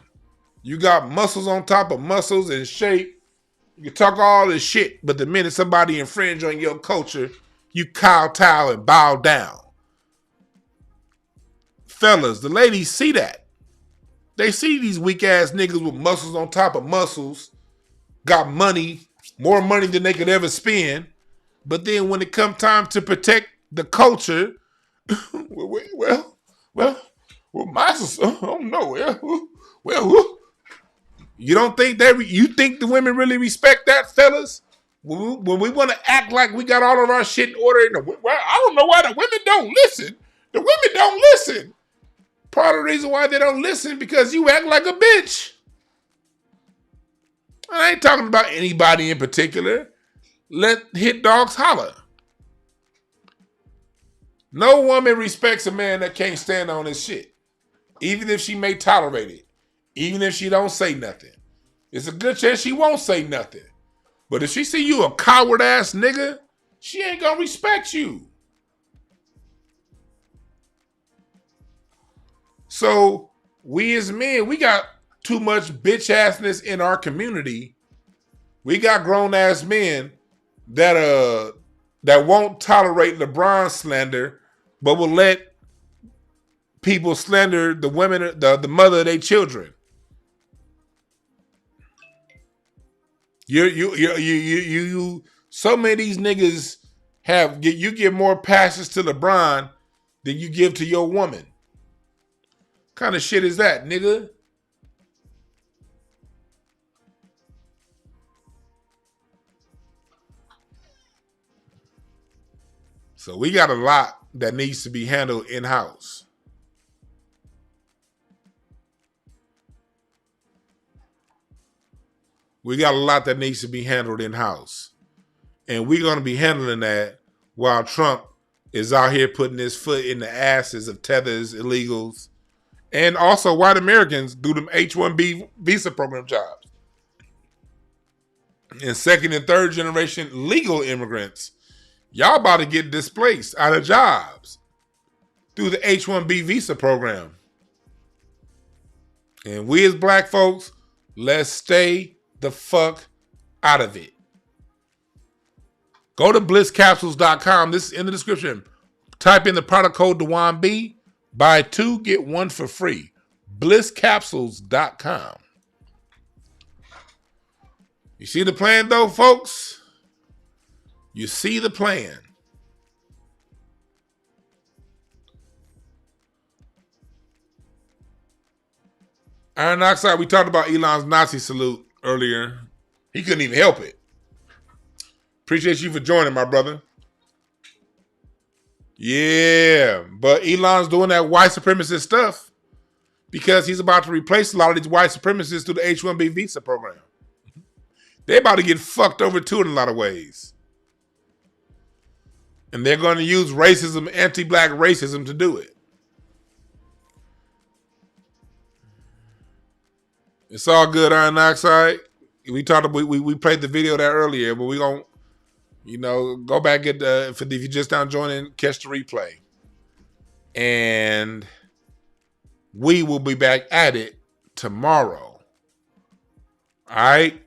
You got muscles on top of muscles and shape. You can talk all this shit, but the minute somebody infringe on your culture, you kowtow and bow down. Fellas, the ladies see that. They see these weak ass niggas with muscles on top of muscles, got money, more money than they could ever spend. But then when it come time to protect the culture, well, my sister, I don't know. Well, you don't think you think the women really respect that, fellas? When we want to act like we got all of our shit in order, I don't know why the women don't listen. The women don't listen. Part of the reason why they don't listen because you act like a bitch. I ain't talking about anybody in particular. Let hit dogs holler. No woman respects a man that can't stand on his shit. Even if she may tolerate it. Even if she don't say nothing. It's a good chance she won't say nothing. But if she see you a coward ass nigga, she ain't gonna respect you. So we as men, we got too much bitch assness in our community. We got grown ass men that won't tolerate LeBron slander, but will let people slander the women, the mother of their children. You. So many of these niggas you give more passes to LeBron than you give to your woman. Kind of shit is that, nigga? So we got a lot that needs to be handled in-house. We got a lot that needs to be handled in-house. And we're going to be handling that while Trump is out here putting his foot in the asses of tethers, illegals, and also white Americans do them H-1B visa program jobs. And second and third generation legal immigrants, y'all about to get displaced out of jobs through the H-1B visa program. And we as black folks, let's stay the fuck out of it. Go to blisscapsules.com. This is in the description. Type in the product code DejuanB. Buy 2, get 1 for free. blisscapsules.com. You see the plan though, folks? You see the plan. Iron Oxide, we talked about Elon's Nazi salute earlier. He couldn't even help it. Appreciate you for joining, my brother. Yeah, but Elon's doing that white supremacist stuff because he's about to replace a lot of these white supremacists through the H-1B visa program. They're about to get fucked over too in a lot of ways. And they're going to use racism, anti-black racism to do it. It's all good, Iron Oxide. We played the video there earlier, but we're going to, go back if you just now joining, catch the replay. And we will be back at it tomorrow. All right?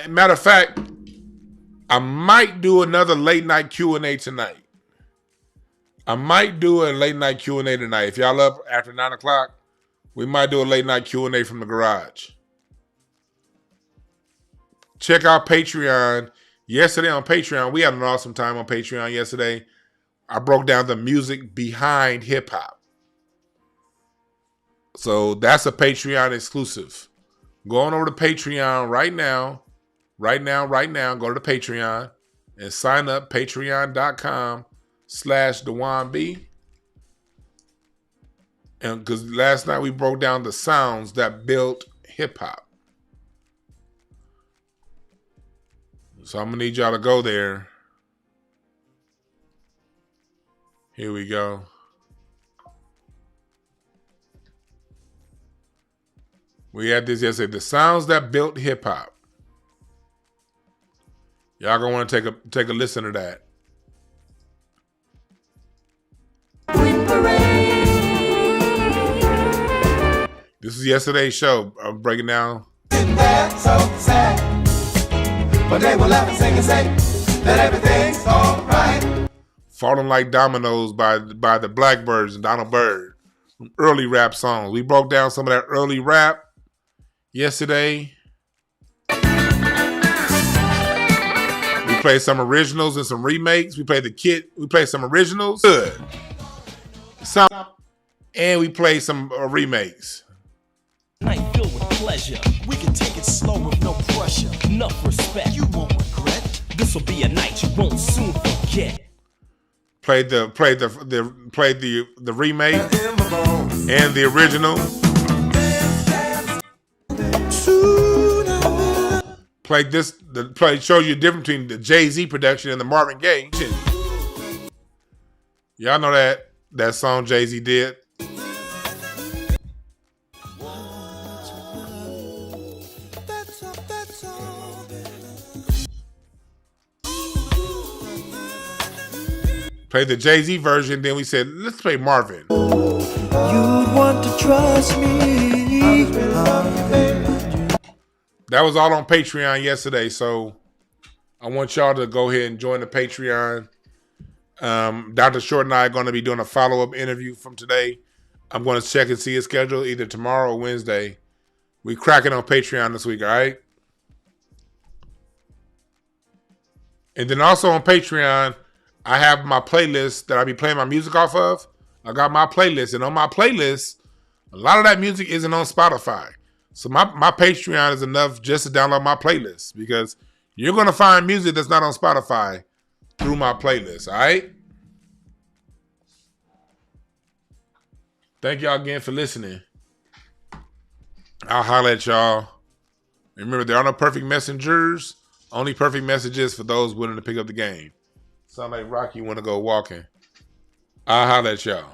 Matter of fact, I might do another late night Q&A tonight. I might do a late night Q&A tonight. If y'all up after 9 o'clock, we might do a late night Q&A from the garage. Check out Patreon. Yesterday on Patreon, we had an awesome time on Patreon yesterday. I broke down the music behind hip hop. So that's a Patreon exclusive. Go on over to Patreon right now. Right now. Go to the Patreon and sign up. Patreon.com/DejuanB. And because last night we broke down the sounds that built hip hop. So I'm gonna need y'all to go there. Here we go. We had this yesterday. The sounds that built hip hop. Y'all gonna want to take a listen to that. This is yesterday's show. I'm breaking down. Sitting there so sad, but they will laugh and sing and say that everything's all right. Falling Like Dominoes by the Blackbirds and Donald Byrd. Early rap songs. We broke down some of that early rap yesterday. We played some originals and some remakes. We played we played some originals. Good. And we played some remakes. Night filled with pleasure. We can take it slow with no pressure. Enough respect. You won't regret. This'll be a night you won't soon forget. Played the remake and the original. Shows you the difference between the Jay-Z production and the Marvin Gaye. Y'all know that song Jay-Z did. Played the Jay-Z version, then we said, let's play Marvin. You'd want to trust me. That was all on Patreon yesterday, so I want y'all to go ahead and join the Patreon. Dr. Short and I are going to be doing a follow-up interview from today. I'm going to check and see his schedule either tomorrow or Wednesday. We cracking on Patreon this week, all right? And then also on Patreon, I have my playlist that I be playing my music off of. I got my playlist, and on my playlist, a lot of that music isn't on Spotify. So my Patreon is enough just to download my playlist, because you're going to find music that's not on Spotify through my playlist, all right? Thank y'all again for listening. I'll holler at y'all. Remember, there are no perfect messengers, only perfect messages for those willing to pick up the game. Sound like Rocky want to go walking. I'll holler at y'all.